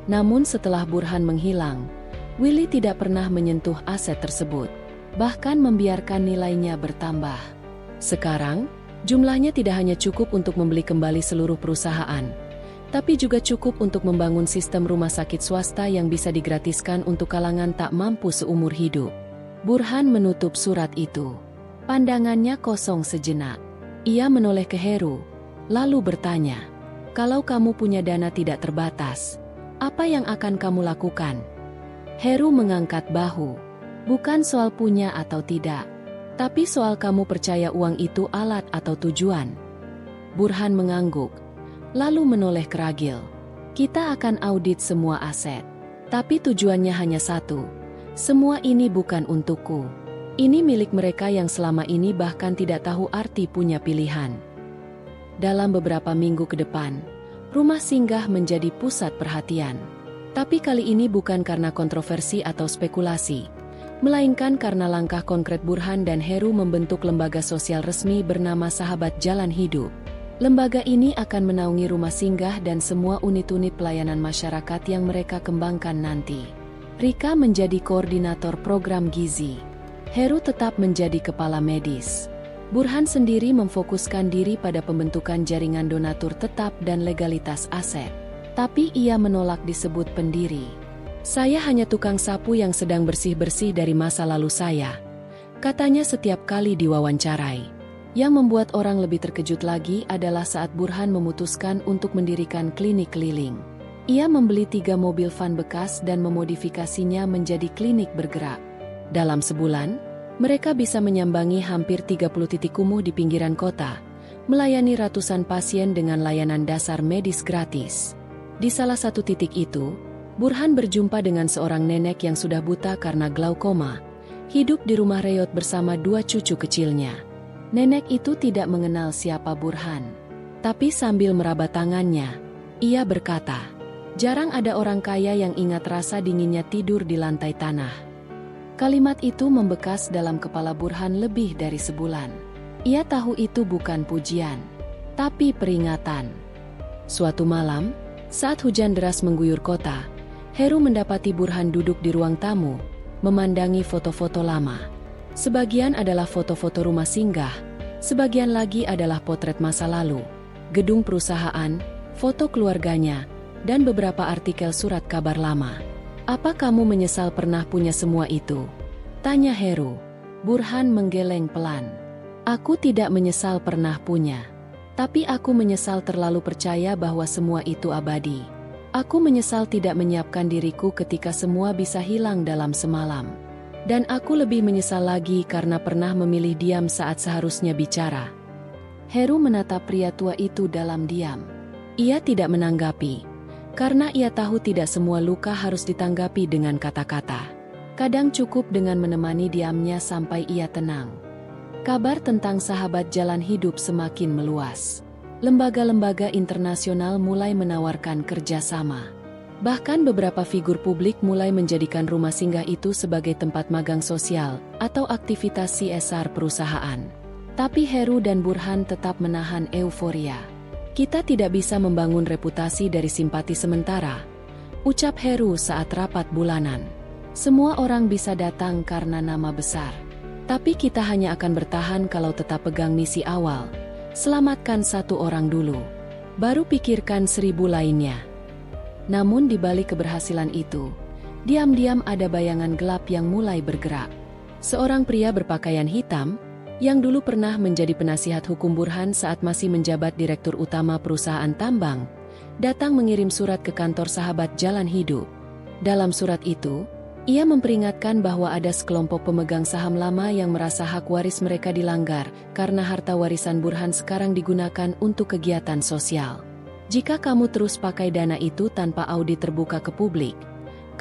Namun setelah Burhan menghilang, Willy tidak pernah menyentuh aset tersebut, bahkan membiarkan nilainya bertambah. Sekarang, jumlahnya tidak hanya cukup untuk membeli kembali seluruh perusahaan, tapi juga cukup untuk membangun sistem rumah sakit swasta yang bisa digratiskan untuk kalangan tak mampu seumur hidup. Burhan menutup surat itu. Pandangannya kosong sejenak. Ia menoleh ke Heru, lalu bertanya, "Kalau kamu punya dana tidak terbatas, apa yang akan kamu lakukan?" Heru mengangkat bahu. "Bukan soal punya atau tidak, tapi soal kamu percaya uang itu alat atau tujuan." Burhan mengangguk, lalu menoleh ke Ragil. "Kita akan audit semua aset, tapi tujuannya hanya satu. Semua ini bukan untukku. Ini milik mereka yang selama ini bahkan tidak tahu arti punya pilihan." Dalam beberapa minggu ke depan, rumah singgah menjadi pusat perhatian. Tapi kali ini bukan karena kontroversi atau spekulasi, melainkan karena langkah konkret Burhan dan Heru membentuk lembaga sosial resmi bernama Sahabat Jalan Hidup. Lembaga ini akan menaungi rumah singgah dan semua unit-unit pelayanan masyarakat yang mereka kembangkan nanti. Rika menjadi koordinator program gizi. Heru tetap menjadi kepala medis. Burhan sendiri memfokuskan diri pada pembentukan jaringan donatur tetap dan legalitas aset. Tapi ia menolak disebut pendiri. "Saya hanya tukang sapu yang sedang bersih-bersih dari masa lalu saya," katanya setiap kali diwawancarai. Yang membuat orang lebih terkejut lagi adalah saat Burhan memutuskan untuk mendirikan klinik keliling. Ia membeli 3 mobil van bekas dan memodifikasinya menjadi klinik bergerak. Dalam sebulan, mereka bisa menyambangi hampir 30 titik kumuh di pinggiran kota, melayani ratusan pasien dengan layanan dasar medis gratis. Di salah satu titik itu, Burhan berjumpa dengan seorang nenek yang sudah buta karena glaukoma, hidup di rumah reot bersama 2 cucu kecilnya. Nenek itu tidak mengenal siapa Burhan. Tapi sambil meraba tangannya, ia berkata, "Jarang ada orang kaya yang ingat rasa dinginnya tidur di lantai tanah." Kalimat itu membekas dalam kepala Burhan lebih dari sebulan. Ia tahu itu bukan pujian, tapi peringatan. Suatu malam, saat hujan deras mengguyur kota, Heru mendapati Burhan duduk di ruang tamu, memandangi foto-foto lama. Sebagian adalah foto-foto rumah singgah, sebagian lagi adalah potret masa lalu, gedung perusahaan, foto keluarganya, dan beberapa artikel surat kabar lama. "Apa kamu menyesal pernah punya semua itu?" tanya Heru. Burhan menggeleng pelan. "Aku tidak menyesal pernah punya. Tapi aku menyesal terlalu percaya bahwa semua itu abadi. Aku menyesal tidak menyiapkan diriku ketika semua bisa hilang dalam semalam. Dan aku lebih menyesal lagi karena pernah memilih diam saat seharusnya bicara." Heru menatap pria tua itu dalam diam. Ia tidak menanggapi, karena ia tahu tidak semua luka harus ditanggapi dengan kata-kata. Kadang cukup dengan menemani diamnya sampai ia tenang. Kabar tentang Sahabat Jalan Hidup semakin meluas. Lembaga-lembaga internasional mulai menawarkan kerjasama. Bahkan beberapa figur publik mulai menjadikan rumah singgah itu sebagai tempat magang sosial atau aktivitas CSR perusahaan. Tapi Heru dan Burhan tetap menahan euforia. "Kita tidak bisa membangun reputasi dari simpati sementara," ucap Heru saat rapat bulanan. "Semua orang bisa datang karena nama besar. Tapi kita hanya akan bertahan kalau tetap pegang misi awal. Selamatkan 1 orang dulu. Baru pikirkan 1000 lainnya." Namun di balik keberhasilan itu, diam-diam ada bayangan gelap yang mulai bergerak. Seorang pria berpakaian hitam, yang dulu pernah menjadi penasihat hukum Burhan saat masih menjabat direktur utama perusahaan tambang, datang mengirim surat ke kantor Sahabat Jalan Hidup. Dalam surat itu, ia memperingatkan bahwa ada sekelompok pemegang saham lama yang merasa hak waris mereka dilanggar karena harta warisan Burhan sekarang digunakan untuk kegiatan sosial. "Jika kamu terus pakai dana itu tanpa audit terbuka ke publik,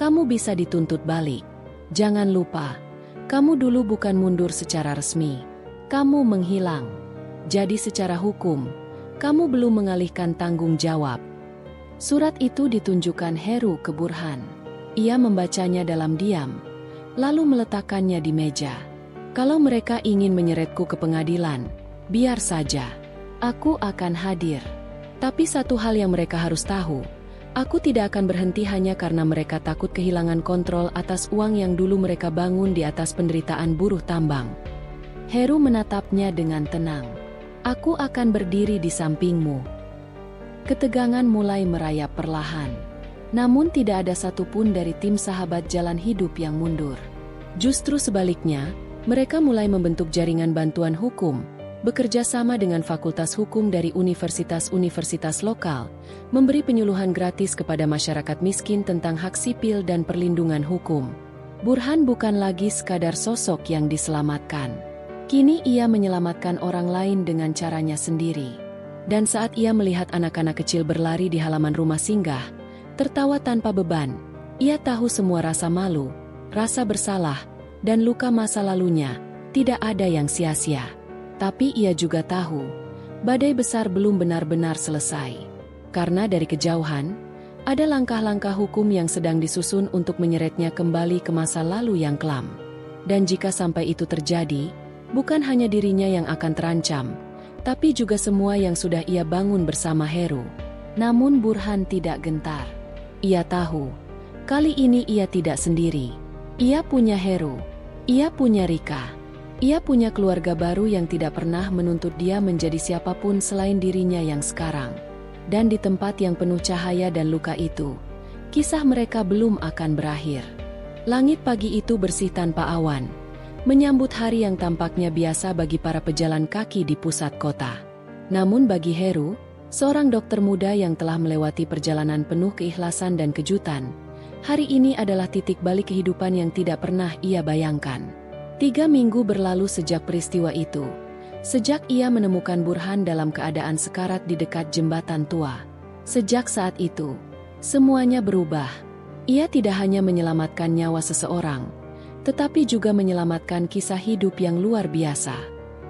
kamu bisa dituntut balik. Jangan lupa, kamu dulu bukan mundur secara resmi. Kamu menghilang. Jadi secara hukum, kamu belum mengalihkan tanggung jawab." Surat itu ditunjukkan Heru ke Burhan. Ia membacanya dalam diam, lalu meletakkannya di meja. "Kalau mereka ingin menyeretku ke pengadilan, biar saja. Aku akan hadir. Tapi satu hal yang mereka harus tahu, aku tidak akan berhenti hanya karena mereka takut kehilangan kontrol atas uang yang dulu mereka bangun di atas penderitaan buruh tambang." Heru menatapnya dengan tenang. "Aku akan berdiri di sampingmu." Ketegangan mulai merayap perlahan. Namun tidak ada satupun dari tim sahabat jalan hidup yang mundur. Justru sebaliknya, mereka mulai membentuk jaringan bantuan hukum, bekerja sama dengan fakultas hukum dari universitas-universitas lokal, memberi penyuluhan gratis kepada masyarakat miskin tentang hak sipil dan perlindungan hukum. Burhan bukan lagi sekadar sosok yang diselamatkan. Kini ia menyelamatkan orang lain dengan caranya sendiri. Dan saat ia melihat anak-anak kecil berlari di halaman rumah singgah, tertawa tanpa beban, ia tahu semua rasa malu, rasa bersalah, dan luka masa lalunya, tidak ada yang sia-sia. Tapi ia juga tahu, badai besar belum benar-benar selesai. Karena dari kejauhan, ada langkah-langkah hukum yang sedang disusun untuk menyeretnya kembali ke masa lalu yang kelam. Dan jika sampai itu terjadi, bukan hanya dirinya yang akan terancam, tapi juga semua yang sudah ia bangun bersama Heru. Namun Burhan tidak gentar. Ia tahu, kali ini ia tidak sendiri. Ia punya Heru. Ia punya Rika. Ia punya keluarga baru yang tidak pernah menuntut dia menjadi siapapun selain dirinya yang sekarang. Dan di tempat yang penuh cahaya dan luka itu, kisah mereka belum akan berakhir. Langit pagi itu bersih tanpa awan, menyambut hari yang tampaknya biasa bagi para pejalan kaki di pusat kota. Namun bagi Heru, seorang dokter muda yang telah melewati perjalanan penuh keikhlasan dan kejutan, hari ini adalah titik balik kehidupan yang tidak pernah ia bayangkan. 3 minggu berlalu sejak peristiwa itu, sejak ia menemukan Burhan dalam keadaan sekarat di dekat jembatan tua. Sejak saat itu, semuanya berubah. Ia tidak hanya menyelamatkan nyawa seseorang, tetapi juga menyelamatkan kisah hidup yang luar biasa.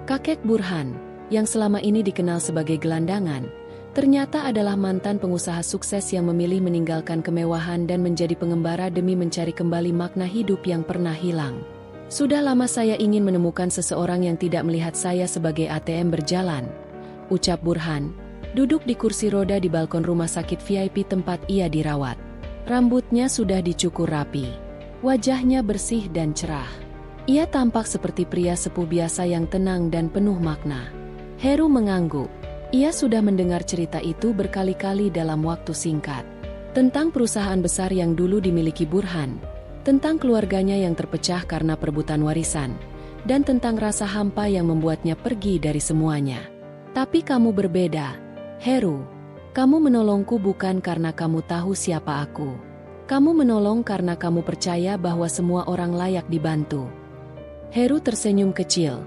Kakek Burhan, yang selama ini dikenal sebagai gelandangan, ternyata adalah mantan pengusaha sukses yang memilih meninggalkan kemewahan dan menjadi pengembara demi mencari kembali makna hidup yang pernah hilang. Sudah lama saya ingin menemukan seseorang yang tidak melihat saya sebagai ATM berjalan, ucap Burhan, duduk di kursi roda di balkon rumah sakit VIP tempat ia dirawat. Rambutnya sudah dicukur rapi, wajahnya bersih dan cerah. Ia tampak seperti pria sepuh biasa yang tenang dan penuh makna. Heru mengangguk. Ia sudah mendengar cerita itu berkali-kali dalam waktu singkat. Tentang perusahaan besar yang dulu dimiliki Burhan, tentang keluarganya yang terpecah karena perebutan warisan, dan tentang rasa hampa yang membuatnya pergi dari semuanya. Tapi kamu berbeda, Heru. Kamu menolongku bukan karena kamu tahu siapa aku. Kamu menolong karena kamu percaya bahwa semua orang layak dibantu. Heru tersenyum kecil,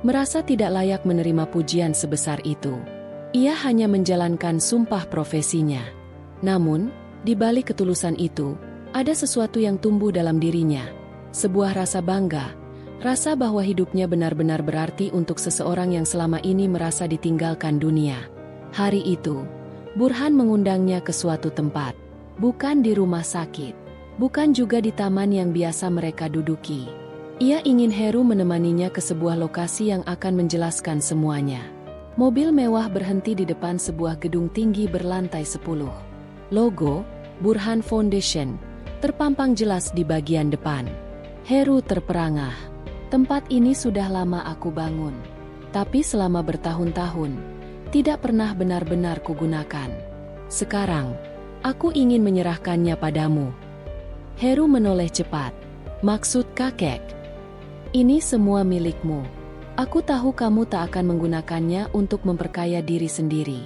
merasa tidak layak menerima pujian sebesar itu. Ia hanya menjalankan sumpah profesinya. Namun, di balik ketulusan itu, ada sesuatu yang tumbuh dalam dirinya. Sebuah rasa bangga, rasa bahwa hidupnya benar-benar berarti untuk seseorang yang selama ini merasa ditinggalkan dunia. Hari itu, Burhan mengundangnya ke suatu tempat. Bukan di rumah sakit, bukan juga di taman yang biasa mereka duduki. Ia ingin Heru menemaninya ke sebuah lokasi yang akan menjelaskan semuanya. Mobil mewah berhenti di depan sebuah gedung tinggi berlantai 10. Logo, Burhan Foundation, terpampang jelas di bagian depan. Heru terperangah. Tempat ini sudah lama aku bangun. Tapi selama bertahun-tahun, tidak pernah benar-benar kugunakan. Sekarang, aku ingin menyerahkannya padamu. Heru menoleh cepat. Maksud kakek? Ini semua milikmu. Aku tahu kamu tak akan menggunakannya untuk memperkaya diri sendiri.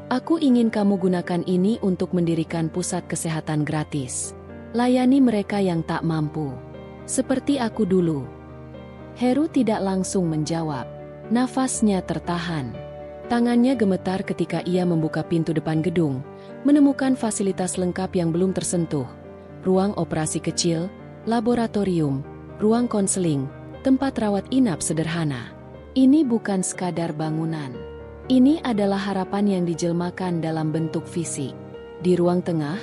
Aku ingin kamu gunakan ini untuk mendirikan pusat kesehatan gratis. Layani mereka yang tak mampu. Seperti aku dulu. Heru tidak langsung menjawab. Nafasnya tertahan. Tangannya gemetar ketika ia membuka pintu depan gedung, menemukan fasilitas lengkap yang belum tersentuh. Ruang operasi kecil, laboratorium, ruang konseling, tempat rawat inap sederhana. Ini bukan sekadar bangunan. Ini adalah harapan yang dijelmakan dalam bentuk fisik. Di ruang tengah,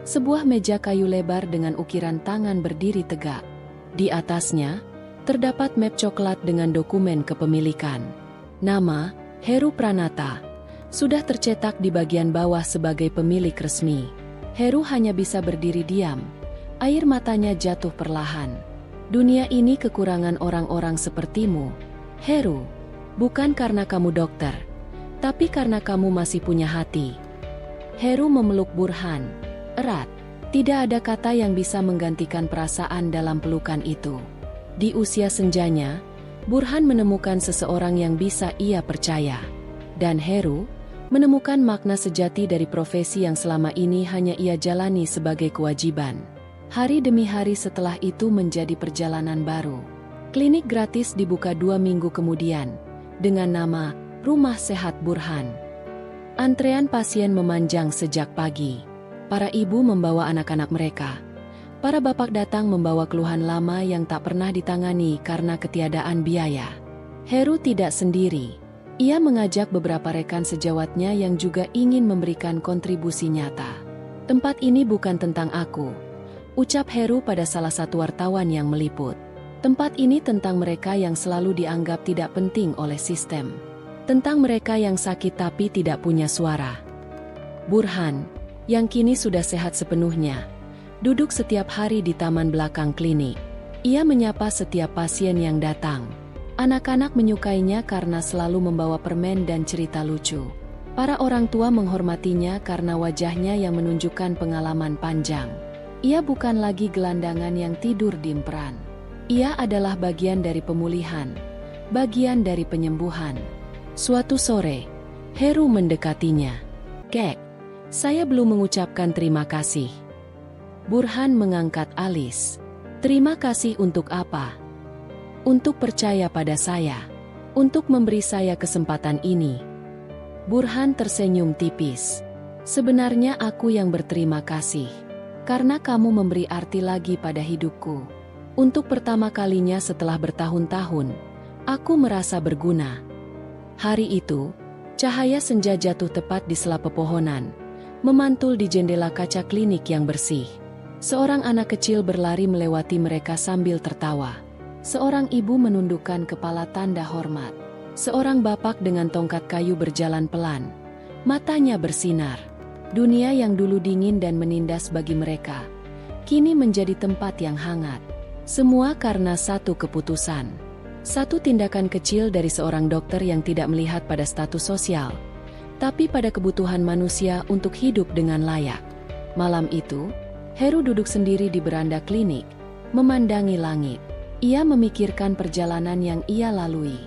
sebuah meja kayu lebar dengan ukiran tangan berdiri tegak. Di atasnya, terdapat map coklat dengan dokumen kepemilikan. Nama, Heru Pranata, sudah tercetak di bagian bawah sebagai pemilik resmi. Heru hanya bisa berdiri diam. Air matanya jatuh perlahan. Dunia ini kekurangan orang-orang sepertimu, Heru. Bukan karena kamu dokter, tapi karena kamu masih punya hati. Heru memeluk Burhan erat. Tidak ada kata yang bisa menggantikan perasaan dalam pelukan itu. Di usia senjanya, Burhan menemukan seseorang yang bisa ia percaya. Dan Heru menemukan makna sejati dari profesi yang selama ini hanya ia jalani sebagai kewajiban. Hari demi hari setelah itu menjadi perjalanan baru. Klinik gratis dibuka 2 minggu kemudian, dengan nama Rumah Sehat Burhan. Antrean pasien memanjang sejak pagi. Para ibu membawa anak-anak mereka. Para bapak datang membawa keluhan lama yang tak pernah ditangani karena ketiadaan biaya. Heru tidak sendiri. Ia mengajak beberapa rekan sejawatnya yang juga ingin memberikan kontribusi nyata. "Tempat ini bukan tentang aku," ucap Heru pada salah satu wartawan yang meliput. "Tempat ini tentang mereka yang selalu dianggap tidak penting oleh sistem. Tentang mereka yang sakit tapi tidak punya suara." Burhan, yang kini sudah sehat sepenuhnya, duduk setiap hari di taman belakang klinik. Ia menyapa setiap pasien yang datang. Anak-anak menyukainya karena selalu membawa permen dan cerita lucu. Para orang tua menghormatinya karena wajahnya yang menunjukkan pengalaman panjang. Ia bukan lagi gelandangan yang tidur di emperan. Ia adalah bagian dari pemulihan, bagian dari penyembuhan. Suatu sore, Heru mendekatinya. "Kek, saya belum mengucapkan terima kasih." Burhan mengangkat alis. "Terima kasih untuk apa?" "Untuk percaya pada saya. Untuk memberi saya kesempatan ini." Burhan tersenyum tipis. "Sebenarnya aku yang berterima kasih. Karena kamu memberi arti lagi pada hidupku. Untuk pertama kalinya setelah bertahun-tahun, aku merasa berguna." Hari itu, cahaya senja jatuh tepat di sela pepohonan, memantul di jendela kaca klinik yang bersih. Seorang anak kecil berlari melewati mereka sambil tertawa. Seorang ibu menundukkan kepala tanda hormat. Seorang bapak dengan tongkat kayu berjalan pelan. Matanya bersinar. Dunia yang dulu dingin dan menindas bagi mereka, kini menjadi tempat yang hangat. Semua karena satu keputusan. Satu tindakan kecil dari seorang dokter yang tidak melihat pada status sosial, tapi pada kebutuhan manusia untuk hidup dengan layak. Malam itu, Heru duduk sendiri di beranda klinik, memandangi langit. Ia memikirkan perjalanan yang ia lalui.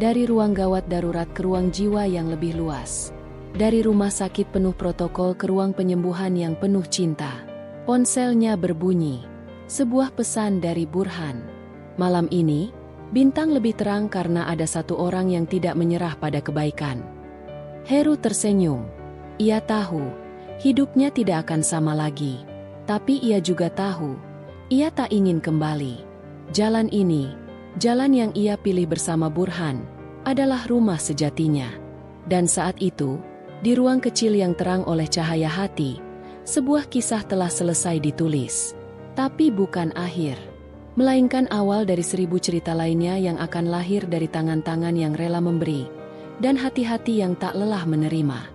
Dari ruang gawat darurat ke ruang jiwa yang lebih luas. Dari rumah sakit penuh protokol ke ruang penyembuhan yang penuh cinta. Ponselnya berbunyi. Sebuah pesan dari Burhan. Malam ini, bintang lebih terang karena ada satu orang yang tidak menyerah pada kebaikan. Heru tersenyum. Ia tahu, hidupnya tidak akan sama lagi. Tapi ia juga tahu, ia tak ingin kembali. Jalan ini, jalan yang ia pilih bersama Burhan, adalah rumah sejatinya. Dan saat itu, di ruang kecil yang terang oleh cahaya hati, sebuah kisah telah selesai ditulis. Tapi bukan akhir. Melainkan awal dari 1000 cerita lainnya yang akan lahir dari tangan-tangan yang rela memberi, dan hati-hati yang tak lelah menerima.